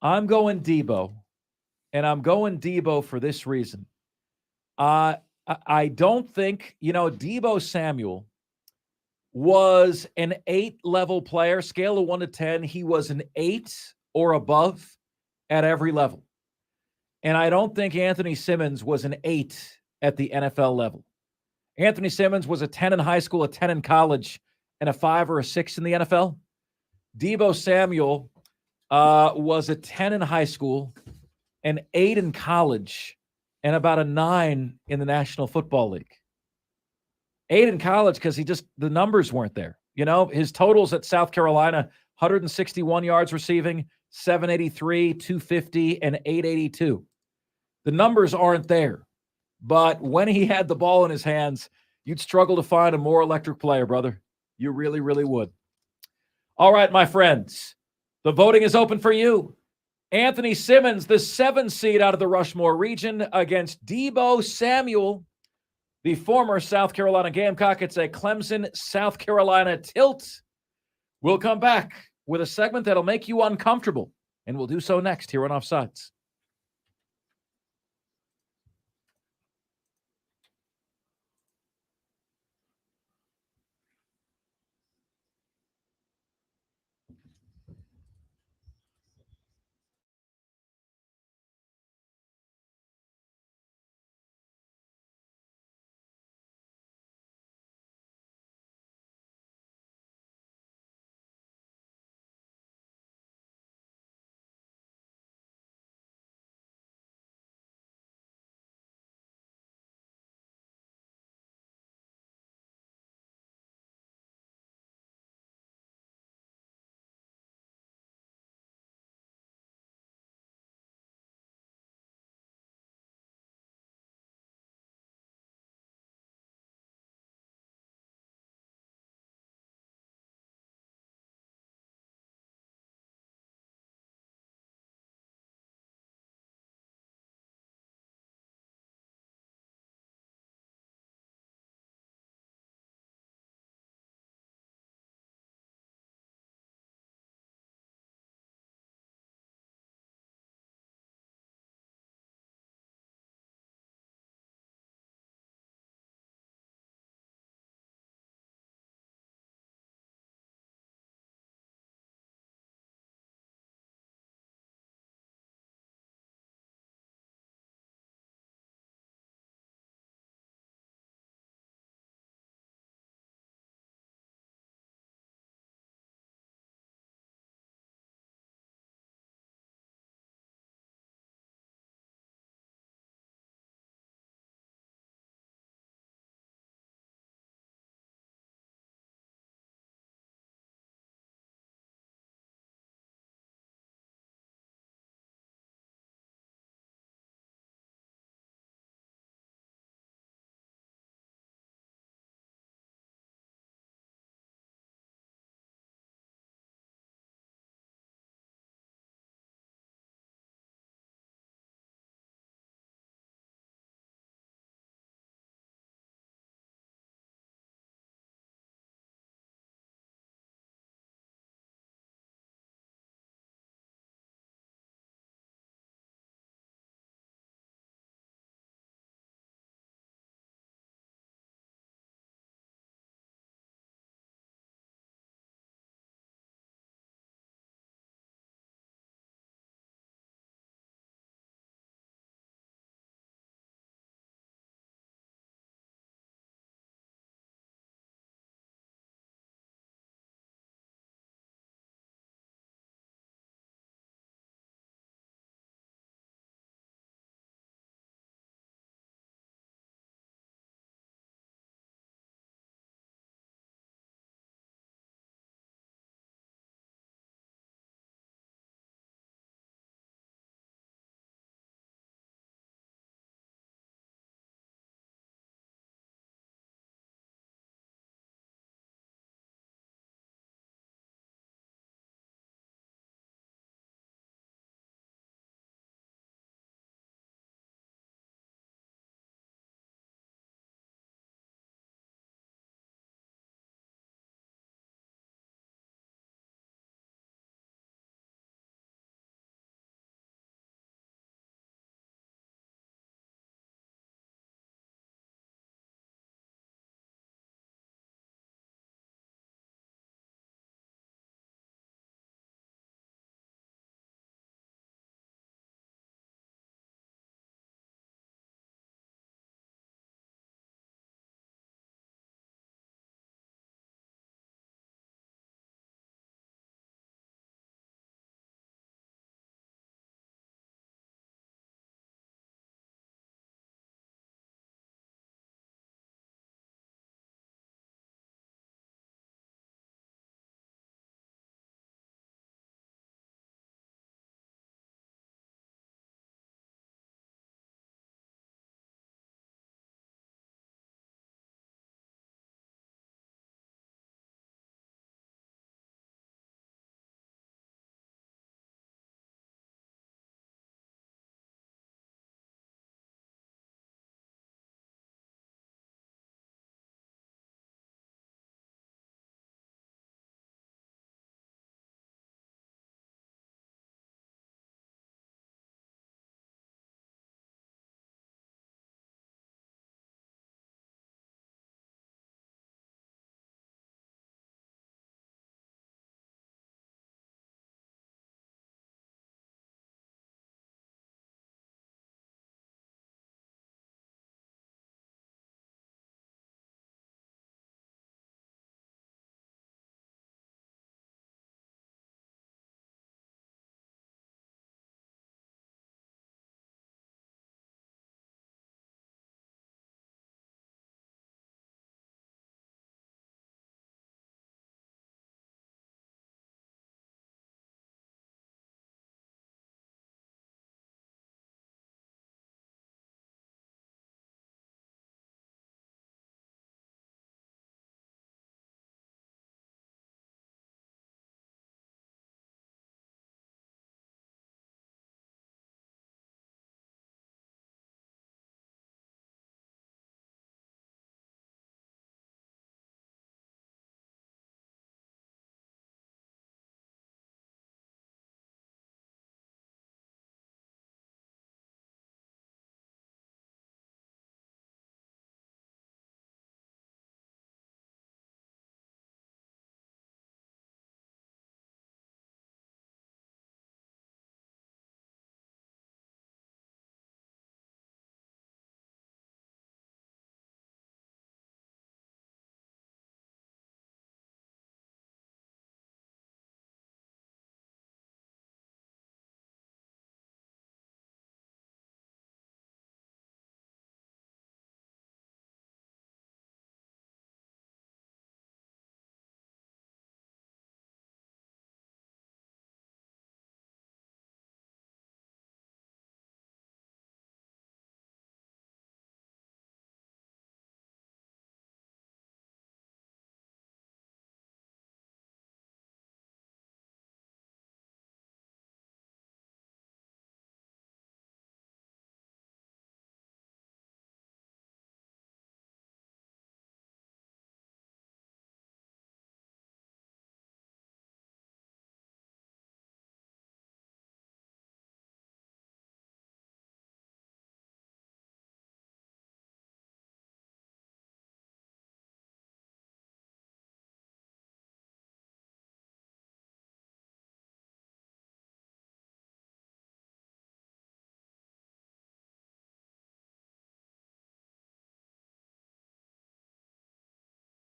I'm going Debo, and I'm going Debo for this reason. I don't think, Debo Samuel was an 8-level player, scale of 1 to 10. He was an 8 or above at every level. And I don't think Anthony Simmons was an 8 at the NFL level. Anthony Simmons was a 10 in high school, a 10 in college, and a 5 or a 6 in the NFL. Debo Samuel was a 10 in high school, an 8 in college, and about a 9 in the National Football League. 8 in college because the numbers weren't there. His totals at South Carolina, 161 yards receiving, 783, 250, and 882. The numbers aren't there. But when he had the ball in his hands, you'd struggle to find a more electric player, brother. You really, really would. All right, my friends, the voting is open for you. Anthony Simmons, the 7 seed out of the Rushmore region, against Debo Samuel, the former South Carolina Gamecock. It's a Clemson, South Carolina tilt. We'll come back with a segment that'll make you uncomfortable, and we'll do so next here on Offsides.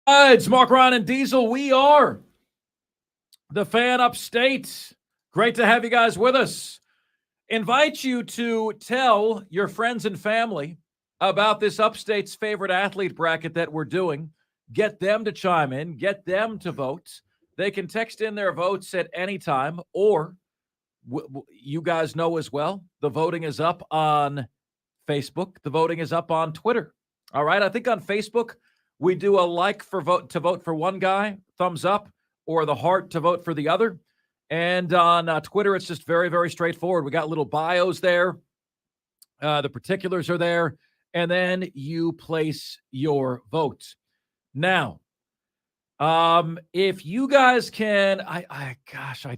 Hi, it's Mark, Ron, and Diesel. We are the Fan Upstate. Great to have you guys with us. Invite you to tell your friends and family about this Upstate's favorite athlete bracket that we're doing. Get them to chime in, get them to vote. They can text in their votes at any time, or you guys know as well, the voting is up on Facebook. The voting is up on Twitter. All right. I think on Facebook, we do a like for to vote for one guy, thumbs up, or the heart to vote for the other. And on Twitter, it's just very, very straightforward. We got little bios there. The particulars are there. And then you place your vote. Now, if you guys can, I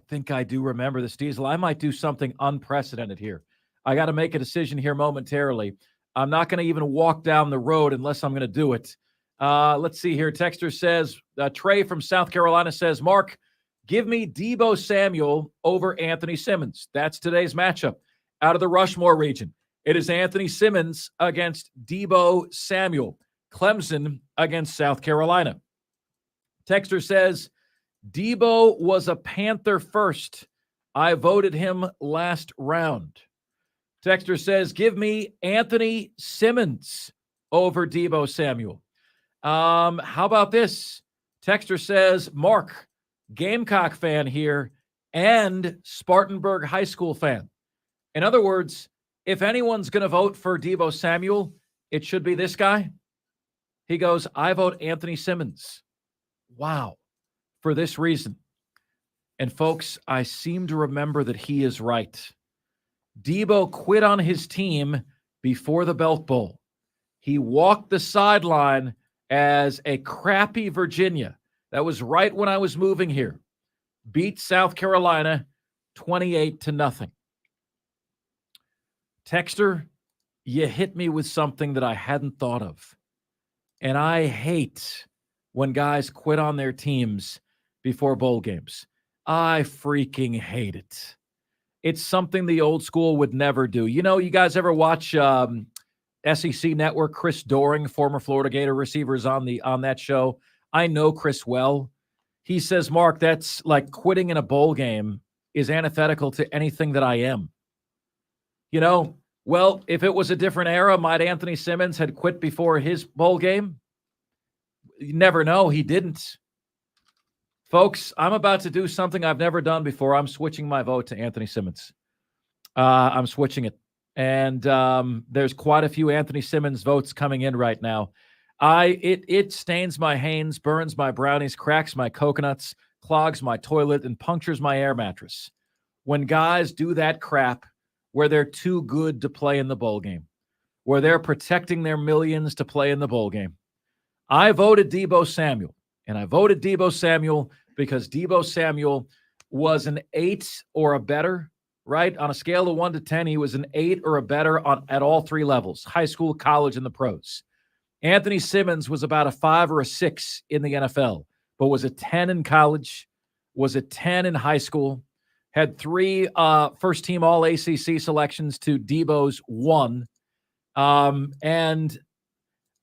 think I do remember this, Diesel. I might do something unprecedented here. I got to make a decision here momentarily. I'm not going to even walk down the road unless I'm going to do it. Let's see here. Texter says, Trey from South Carolina says, Mark, give me Deebo Samuel over Anthony Simmons. That's today's matchup out of the Rushmore region. It is Anthony Simmons against Deebo Samuel. Clemson against South Carolina. Texter says, Deebo was a Panther first. I voted him last round. Texter says, give me Anthony Simmons over Deebo Samuel. How about this? Texter says, Mark, Gamecock fan here and Spartanburg High School fan. In other words, if anyone's going to vote for Deebo Samuel, it should be this guy. He goes, I vote Anthony Simmons. Wow. For this reason. And folks, I seem to remember that he is right. Deebo quit on his team before the Belk Bowl. He walked the sideline as a crappy Virginia. That was right when I was moving here. Beat South Carolina 28-0. Texter, you hit me with something that I hadn't thought of. And I hate when guys quit on their teams before bowl games. I freaking hate it. It's something the old school would never do. You know, you guys ever watch SEC Network? Chris Doering, former Florida Gator receiver, is on that show. I know Chris well. He says, Mark, that's like quitting in a bowl game is antithetical to anything that I am. You know, well, if it was a different era, might Anthony Simmons had quit before his bowl game? You never know. He didn't. Folks, I'm about to do something I've never done before. I'm switching my vote to Anthony Simmons. I'm switching it. And there's quite a few Anthony Simmons votes coming in right now. It stains my Hanes, burns my brownies, cracks my coconuts, clogs my toilet, and punctures my air mattress. When guys do that crap where they're too good to play in the bowl game, where they're protecting their millions to play in the bowl game. I voted Deebo Samuel, and I voted Deebo Samuel because Deebo Samuel was an 8 or a better, right? On a scale of 1 to 10, he was an 8 or a better at all three levels, high school, college, and the pros. Anthony Simmons was about a 5 or a 6 in the NFL, but was a 10 in college, was a 10 in high school, had 3 first-team All-ACC selections to Deebo's 1. And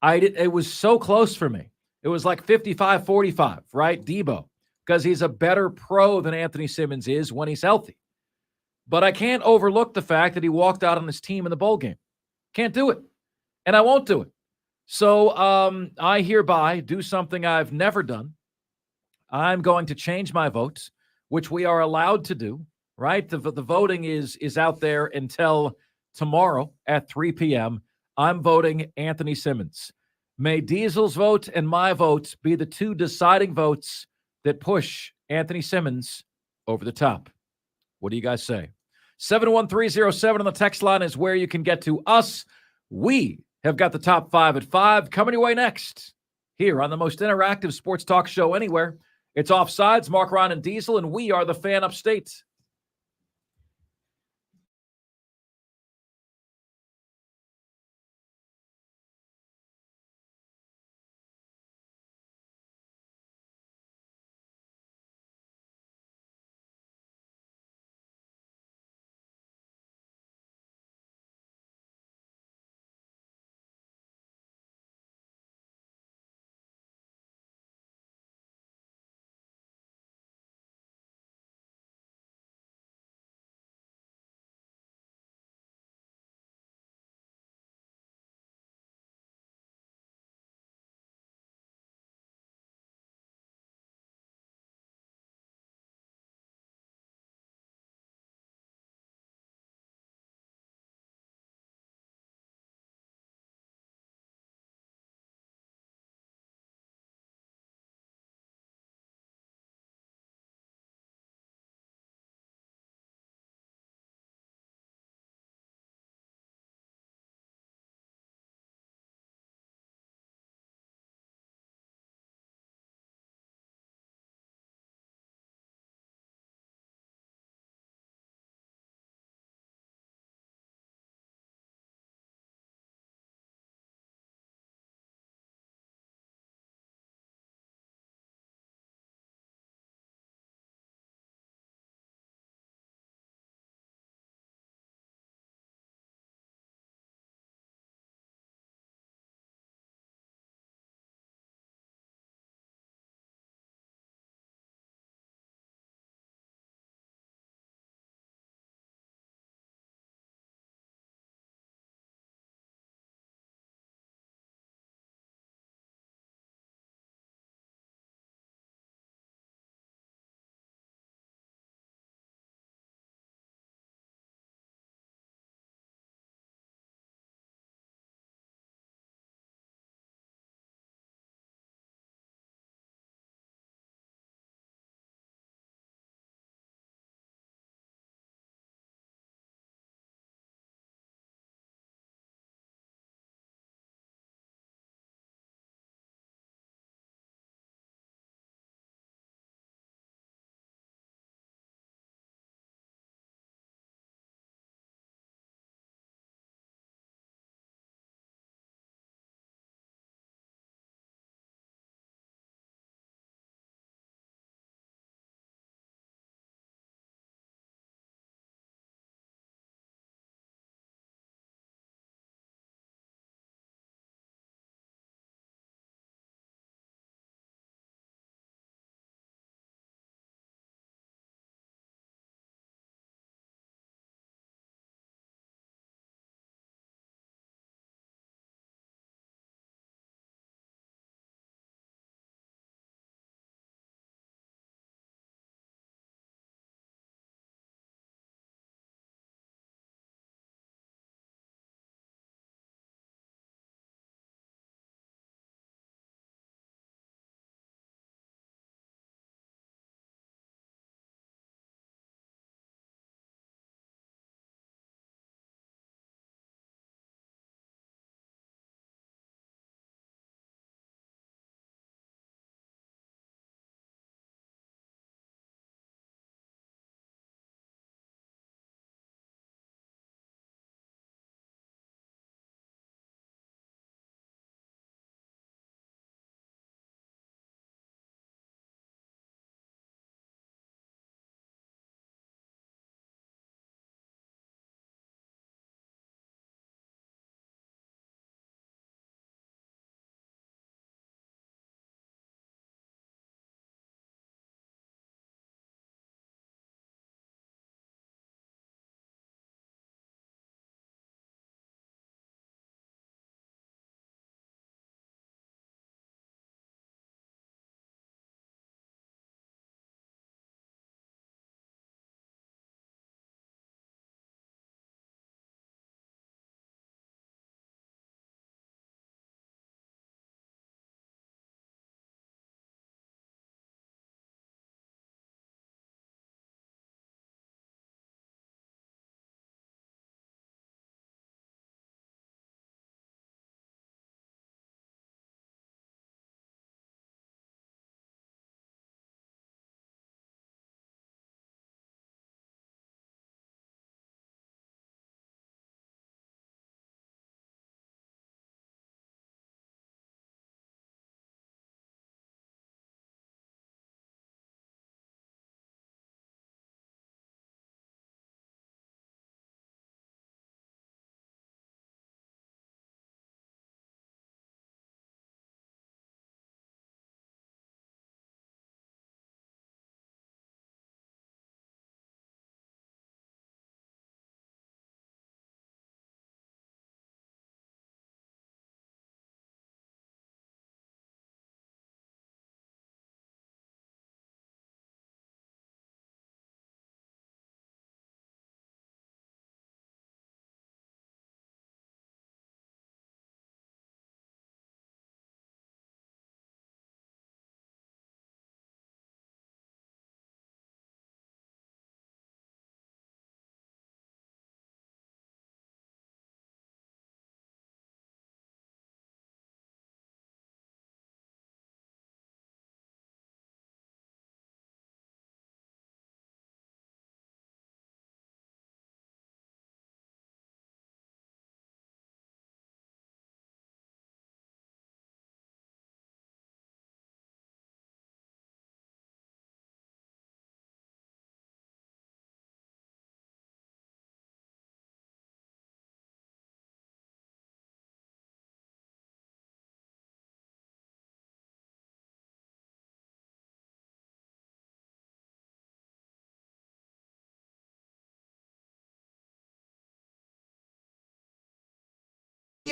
it was so close for me. It was like 55-45, right? Deebo, because he's a better pro than Anthony Simmons is when he's healthy. But I can't overlook the fact that he walked out on his team in the bowl game. Can't do it. And I won't do it. So I hereby do something I've never done. I'm going to change my vote, which we are allowed to do, right? The voting is out there until tomorrow at 3 p.m. I'm voting Anthony Simmons. May Diesel's vote and my vote be the two deciding votes that push Anthony Simmons over the top. What do you guys say? 71307 on the text line is where you can get to us. We have got the top 5 at 5 coming your way next here on the most interactive sports talk show anywhere. It's Offsides, Mark, Ron, and Diesel, and we are the Fan Upstate.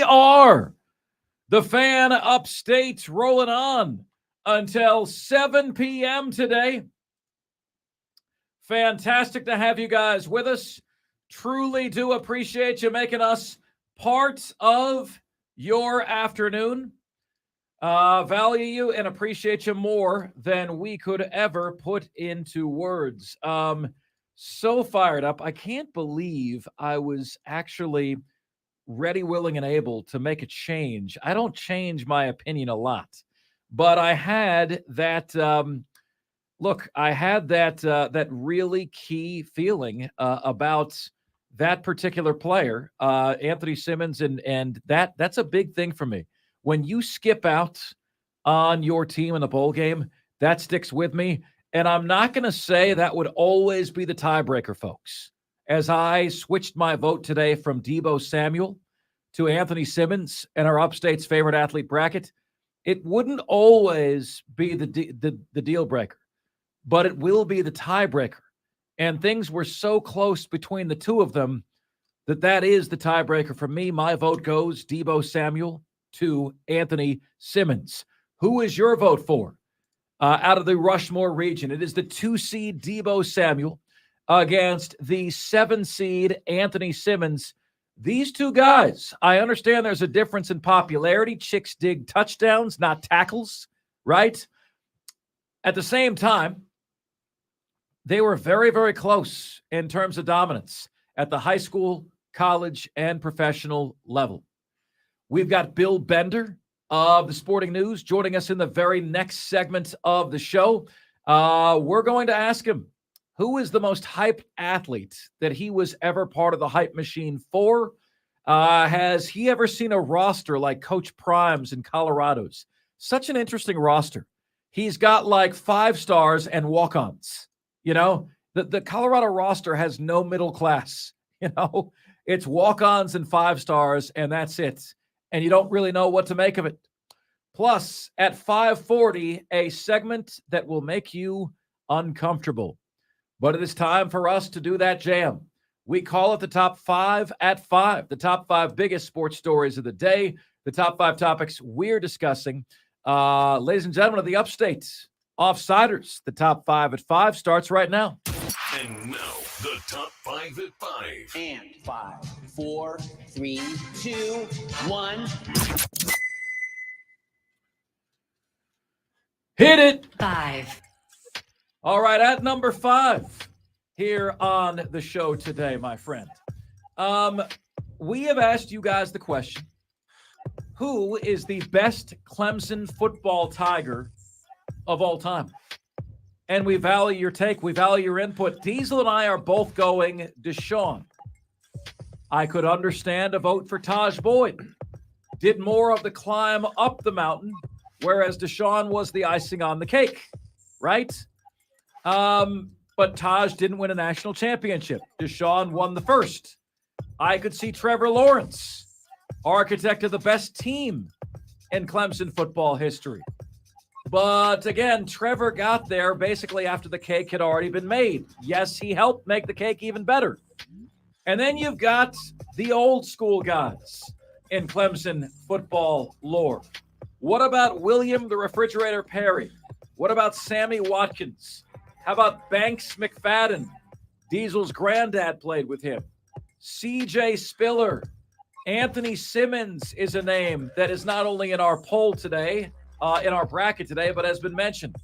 are the Fan Upstate rolling on until 7 p.m. today. Fantastic to have you guys with us. Truly do appreciate you making us part of your afternoon. Value you and appreciate you more than we could ever put into words. So fired up. I can't believe I was actually ready, willing, and able to make a change. I don't change my opinion a lot, but I had that I had that really key feeling about that particular player, Anthony Simmons, and that's a big thing for me. When you skip out on your team in a bowl game, that sticks with me. And I'm not going to say that would always be the tiebreaker, folks. As I switched my vote today from Deebo Samuel to Anthony Simmons and our Upstate's favorite athlete bracket, it wouldn't always be the deal breaker, but it will be the tiebreaker. And things were so close between the two of them that is the tiebreaker for me. My vote goes Deebo Samuel to Anthony Simmons. Who is your vote for out of the Rushmore region? It is the 2-seed Deebo Samuel against the 7-seed Anthony Simmons. These two guys, I understand there's a difference in popularity. Chicks dig touchdowns, not tackles, right? At the same time, they were very, very close in terms of dominance at the high school, college, and professional level. We've got Bill Bender of the Sporting News joining us in the very next segment of the show. We're going to ask him, who is the most hyped athlete that he was ever part of the hype machine for? Has he ever seen a roster like Coach Prime's in Colorado's? Such an interesting roster. He's got like 5 stars and walk-ons. You know, the Colorado roster has no middle class. You know, it's walk-ons and 5 stars, and that's it. And you don't really know what to make of it. Plus, at 5:40, a segment that will make you uncomfortable. But it is time for us to do that jam. We call it the Top 5 at 5, the top 5 biggest sports stories of the day, the top 5 topics we're discussing. Ladies and gentlemen of the Upstate, Offsiders, the Top 5 at 5 starts right now. And now, the Top 5 at 5. And 5, 4, 3, 2, 1. Hit it. 5. All right, at number 5 here on the show today, my friend. We have asked you guys the question, who is the best Clemson football Tiger of all time? And we value your take. We value your input. Diesel and I are both going Deshaun. I could understand a vote for Taj Boyd. Did more of the climb up the mountain, whereas Deshaun was the icing on the cake, right? But Taj didn't win a national championship. Deshaun won the first. I could see Trevor Lawrence, architect of the best team in Clemson football history. But again, Trevor got there basically after the cake had already been made. Yes, he helped make the cake even better. And then you've got the old school guys in Clemson football lore. What about William the Refrigerator Perry? What about Sammy Watkins? How about Banks McFadden? Diesel's granddad played with him. C.J. Spiller. Anthony Simmons is a name that is not only in our poll today, in our bracket today, but has been mentioned.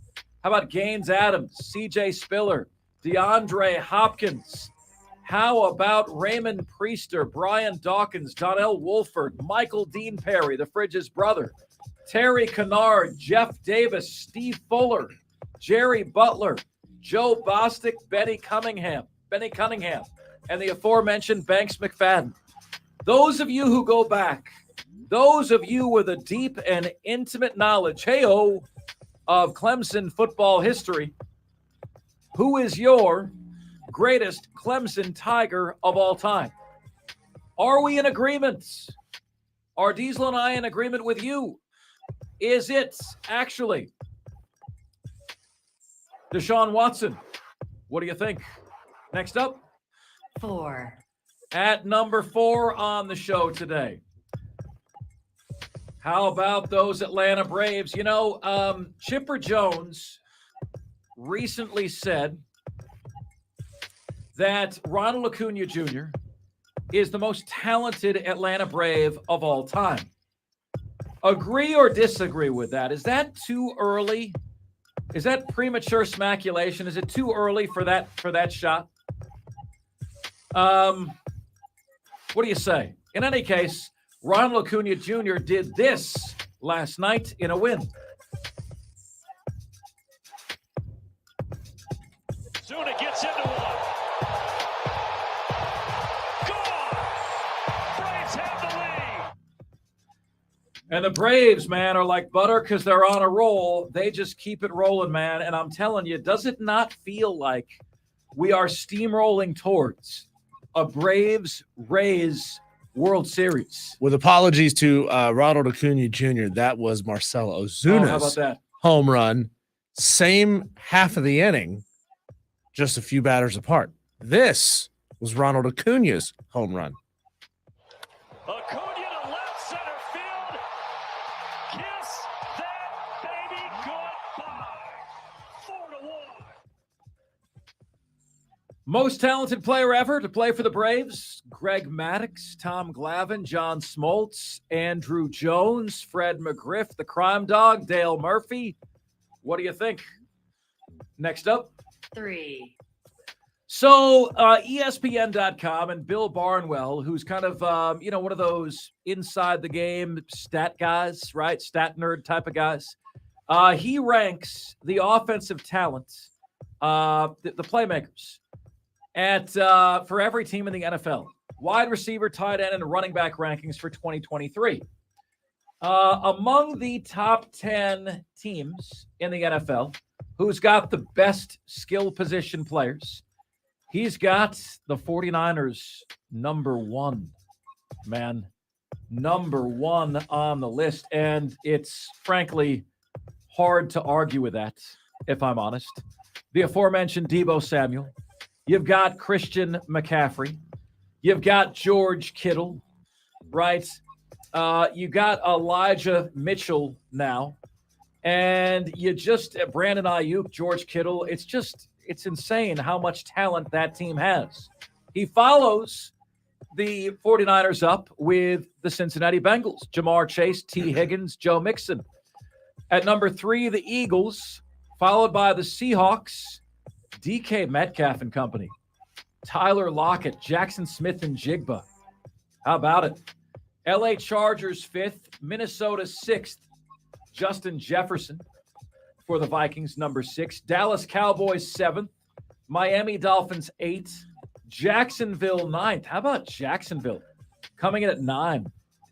How about Gaines Adams, C.J. Spiller, DeAndre Hopkins? How about Raymond Priester, Brian Dawkins, Donnell Wolford, Michael Dean Perry, the Fridge's brother, Terry Kennard, Jeff Davis, Steve Fuller, Jerry Butler, Joe Bostic, Benny Cunningham, and the aforementioned Banks McFadden. Those of you who go back, those of you with a deep and intimate knowledge, of Clemson football history, who is your greatest Clemson Tiger of all time? Are we in agreement? Are Diesel and I in agreement with you? Is it actually Deshaun Watson? What do you think? Next up. 4. At number 4 on the show today, How about those Atlanta Braves? You know, Chipper Jones recently said that Ronald Acuna Jr. is the most talented Atlanta Brave of all time. Agree or disagree with that? Is that too early? Is that premature speculation? Is it too early for that shot? What do you say? In any case, Ronald Acuna Jr. did this last night in a win. Zuna gets into one. Gone! Braves have the lead. And the Braves, man, are like butter because they're on a roll. They just keep it rolling, man. And I'm telling you, does it not feel like we are steamrolling towards a Braves-Rays World Series? With apologies to Ronald Acuna Jr., that was Marcell Oh, Ozuna's how about that? home run. Same half of the inning, just a few batters apart. This was Ronald Acuna's home run. Acuna to left center field. Kiss that baby goodbye. 4-1. Most talented player ever to play for the Braves: Greg Maddux, Tom Glavine, John Smoltz, Andrew Jones, Fred McGriff, the Crime Dog, Dale Murphy. What do you think? Next up. 3. So ESPN.com and Bill Barnwell, who's kind of, one of those inside the game stat guys, right? Stat nerd type of guys. He ranks the offensive talent, the playmakers, for every team in the NFL. Wide receiver, tight end, and running back rankings for 2023. Among the top 10 teams in the NFL, who's got the best skill position players, he's got the 49ers number one, man. Number one on the list. And it's frankly hard to argue with that, if I'm honest. The aforementioned Deebo Samuel. You've got Christian McCaffrey. You've got George Kittle, right? You got Elijah Mitchell now. And you just, Brandon Ayuk, George Kittle, it's insane how much talent that team has. He follows the 49ers up with the Cincinnati Bengals, Jamar Chase, T. Higgins, Joe Mixon. At number 3, the Eagles, followed by the Seahawks, DK Metcalf and company, Tyler Lockett, Jackson Smith and Jigba. How about it? LA Chargers 5th, Minnesota 6th, Justin Jefferson for the Vikings, number 6. Dallas Cowboys 7th, Miami Dolphins 8th, Jacksonville 9th. How about Jacksonville coming in at 9?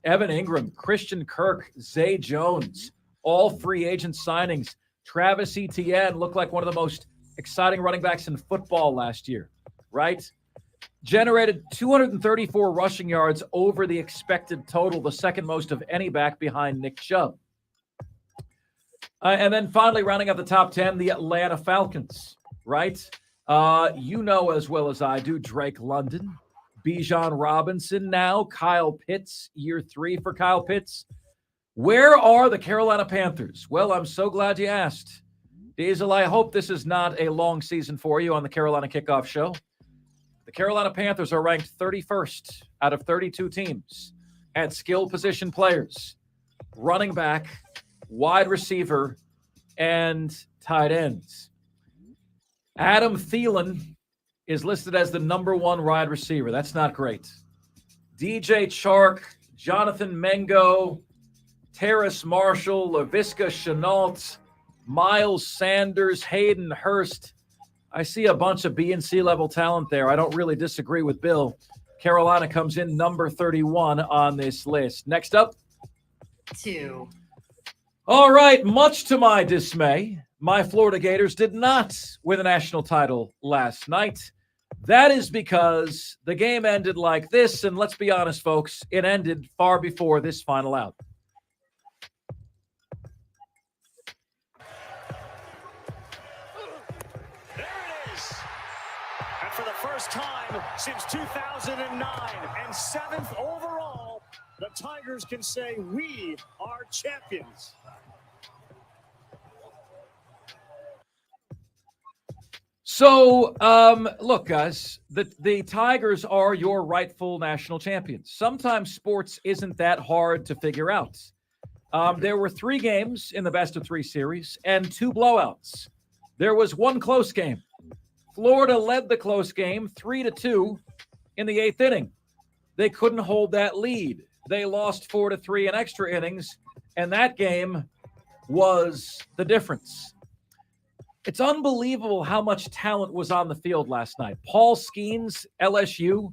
Evan Ingram, Christian Kirk, Zay Jones, all free agent signings. Travis Etienne looked like one of the most exciting running backs in football last year, right? Generated 234 rushing yards over the expected total, the second most of any back behind Nick Chubb. And then finally, rounding out the top 10, the Atlanta Falcons, right? You know as well as I do, Drake London, Bijan Robinson now, Kyle Pitts, year 3 for Kyle Pitts. Where are the Carolina Panthers? Well, I'm so glad you asked. Diesel, I hope this is not a long season for you on the Carolina Kickoff Show. The Carolina Panthers are ranked 31st out of 32 teams at skill position players, running back, wide receiver, and tight ends. Adam Thielen is listed as the number 1 wide receiver. That's not great. DJ Chark, Jonathan Mengo, Terrace Marshall, Laviska Shenault, Miles Sanders, Hayden Hurst. I see a bunch of B and C level talent there. I don't really disagree with Bill. Carolina comes in number 31 on this list. Next up. 2. All right, much to my dismay, my Florida Gators did not win the national title last night. That is because the game ended like this, and let's be honest, folks, it ended far before this final out. There it is. And for the first time since 2009 and 7th overall, the Tigers can say we are are champions. So, look, guys, the Tigers are your rightful national champions. Sometimes sports isn't that hard to figure out. There were 3 games in the best-of-3 series and 2 blowouts. There was 1 close game. Florida led the close game 3-2 in the 8th inning. They couldn't hold that lead. They lost 4-3 in extra innings, and that game was the difference. It's unbelievable how much talent was on the field last night. Paul Skeens, LSU,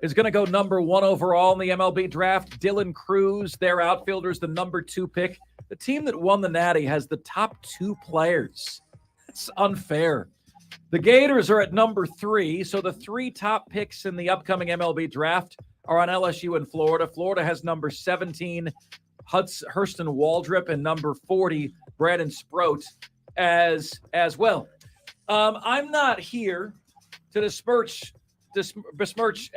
is going to go number 1 overall in the MLB draft. Dylan Cruz, their outfielder, is the number 2 pick. The team that won the Natty has the top 2 players. It's unfair. The Gators are at number 3, so the 3 top picks in the upcoming MLB draft are on LSU and Florida. Florida has number 17, Hurston Waldrop, and number 40, Brandon Sproat as well. I'm not here to besmirch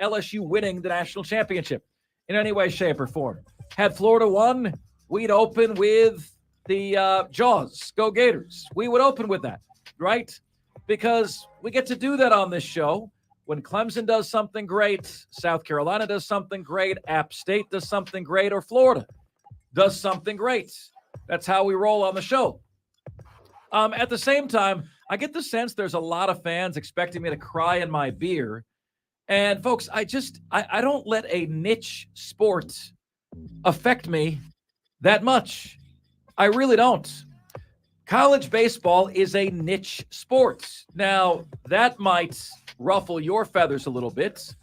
LSU winning the national championship in any way, shape, or form. Had Florida won, we'd open with the Jaws, go Gators. We would open with that, right? Because we get to do that on this show. When Clemson does something great, South Carolina does something great, App State does something great, or Florida does something great. That's how we roll on the show. At the same time, I get the sense there's a lot of fans expecting me to cry in my beer. And folks, I don't let a niche sport affect me that much. I really don't. College baseball is a niche sport. Now, that might ruffle your feathers a little bit,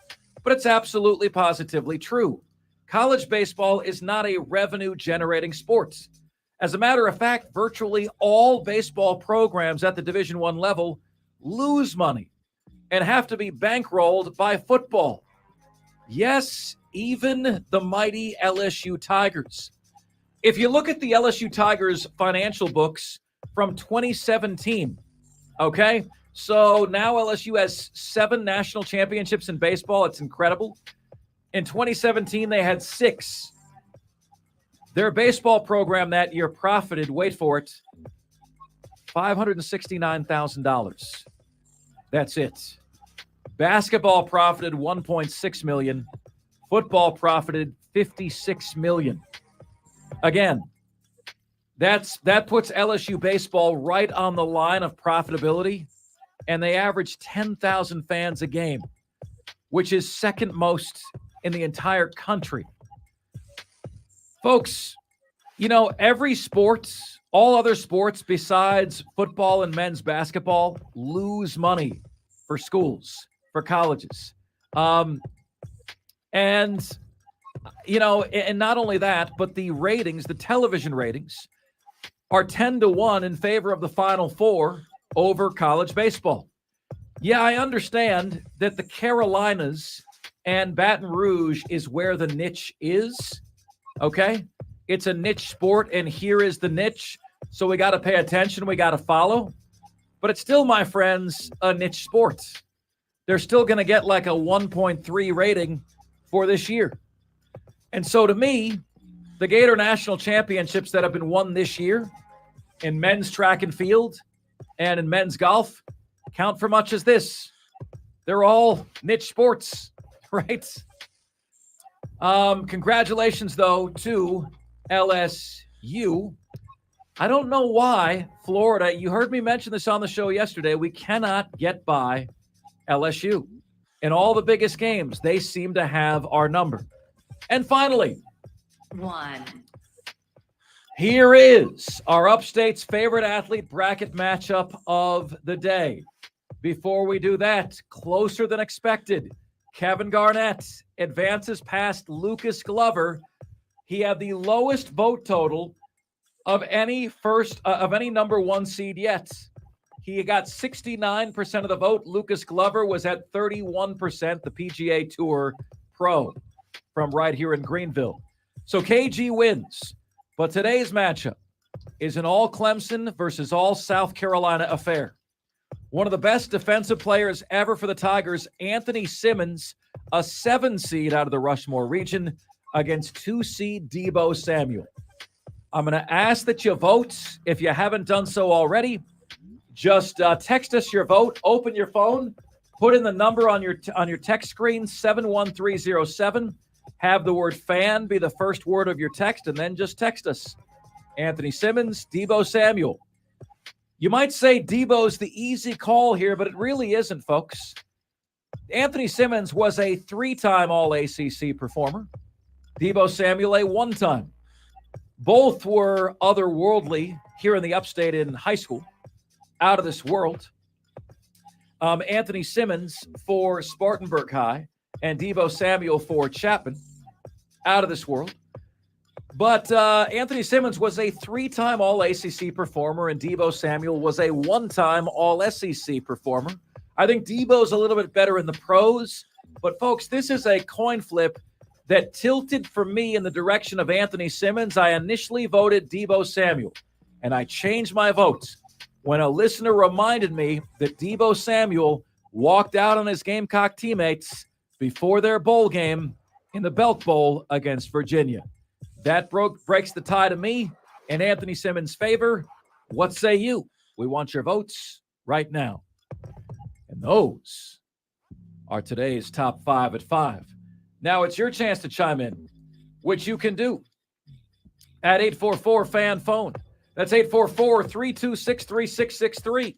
but it's absolutely positively true. College baseball is not a revenue-generating sport. As a matter of fact, virtually all baseball programs at the Division I level lose money and have to be bankrolled by football. Yes, even the mighty LSU Tigers. If you look at the LSU Tigers financial books from 2017, okay? So now LSU has 7 national championships in baseball. It's incredible. In 2017, they had 6. Their baseball program that year profited, wait for it, $569,000. That's it. Basketball profited $1.6 million. Football profited $56 million. Again, that puts LSU baseball right on the line of profitability, and they average 10,000 fans a game, which is second most in the entire country. Folks, you know, every sport, all other sports besides football and men's basketball lose money for schools, for colleges. And, you know, and not only that, but the ratings, the television ratings, are 10-1 in favor of the Final Four over college baseball. Yeah, I understand that the Carolinas and Baton Rouge is where the niche is. Okay? It's a niche sport, and here is the niche. So we got to pay attention. We got to follow. But it's still, my friends, a niche sport. They're still going to get like a 1.3 rating for this year. And so to me, the Gator National Championships that have been won this year in men's track and field and in men's golf count for much as this. They're all niche sports, right? Congratulations, though, to LSU. I don't know why Florida, you heard me mention this on the show yesterday, we cannot get by LSU. In all the biggest games, they seem to have our number. And finally, 1. here is our Upstate's favorite athlete bracket matchup of the day. Before we do that, closer than expected, Kevin Garnett advances past Lucas Glover. He had the lowest vote total of any number 1 seed yet. He got 69% of the vote. Lucas Glover was at 31%, the PGA Tour pro from right here in Greenville. So KG wins. But today's matchup is an all Clemson versus all South Carolina affair. One of the best defensive players ever for the Tigers, Anthony Simmons, a 7 seed out of the Rushmore region, against 2 seed Debo Samuel. I'm going to ask that you vote. If you haven't done so already, just text us your vote. Open your phone. Put in the number on your text screen, 71307. Have the word fan be the first word of your text, and then just text us. Anthony Simmons, Deebo Samuel. You might say Deebo's the easy call here, but it really isn't, folks. Anthony Simmons was a 3-time All-ACC performer. Deebo Samuel, a 1-time. Both were otherworldly here in the upstate in high school. Out of this world. Anthony Simmons for Spartanburg High and Deebo Samuel for Chapman. Out of this world. But Anthony Simmons was a 3-time All-ACC performer, and Deebo Samuel was a 1-time All-SEC performer. I think Deebo's a little bit better in the pros. But, folks, this is a coin flip that tilted for me in the direction of Anthony Simmons. I initially voted Deebo Samuel, and I changed my vote when a listener reminded me that Deebo Samuel walked out on his Gamecock teammates before their bowl game in the Belk Bowl against Virginia. That breaks the tie to me in Anthony Simmons' favor. What say you? We want your votes right now. And those are today's top 5 at 5. Now it's your chance to chime in, which you can do at 844-FAN-PHONE. That's 844-326-3663.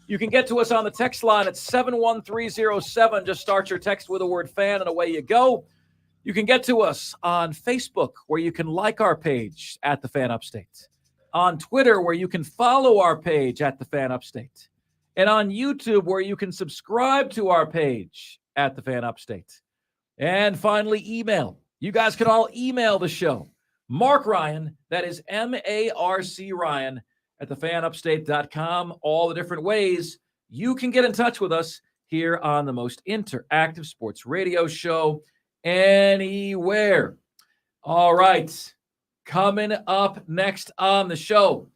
You can get to us on the text line at 71307. Just start your text with the word fan and away you go. You can get to us on Facebook, where you can like our page at The Fan Upstate. On Twitter, where you can follow our page at The Fan Upstate. And on YouTube, where you can subscribe to our page at The Fan Upstate. And finally, email. You guys can all email the show. Mark Ryan, that is M-A-R-C Ryan, at thefanupstate.com. All the different ways you can get in touch with us here on the most interactive sports radio show anywhere. All right. Coming up next on the show,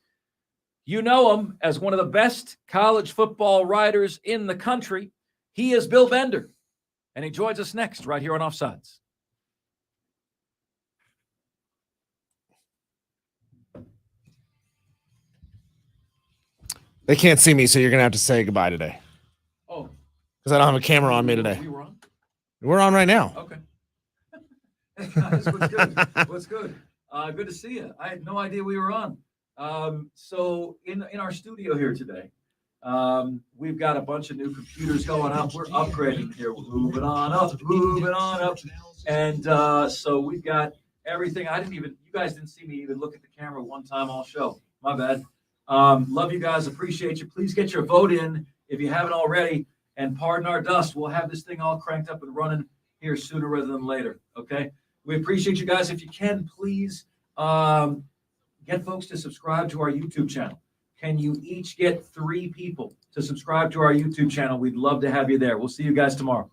you know him as one of the best college football writers in the country. He is Bill Bender, and he joins us next right here on Offsides. They can't see me, so you're going to have to say goodbye today. Oh. Because I don't have a camera on me today. We were on? We're on right now. Okay. Hey, guys, what's good? What's good? Good to see you. I had no idea we were on. So in our studio here today, we've got a bunch of new computers going up. We're upgrading here. We're moving on up. And so we've got everything. You guys didn't see me even look at the camera one time all show. My bad. Love you guys. Appreciate you. Please get your vote in if you haven't already. And pardon our dust. We'll have this thing all cranked up and running here sooner rather than later. Okay. We appreciate you guys. If you can, please get folks to subscribe to our YouTube channel. Can you each get 3 people to subscribe to our YouTube channel? We'd love to have you there. We'll see you guys tomorrow.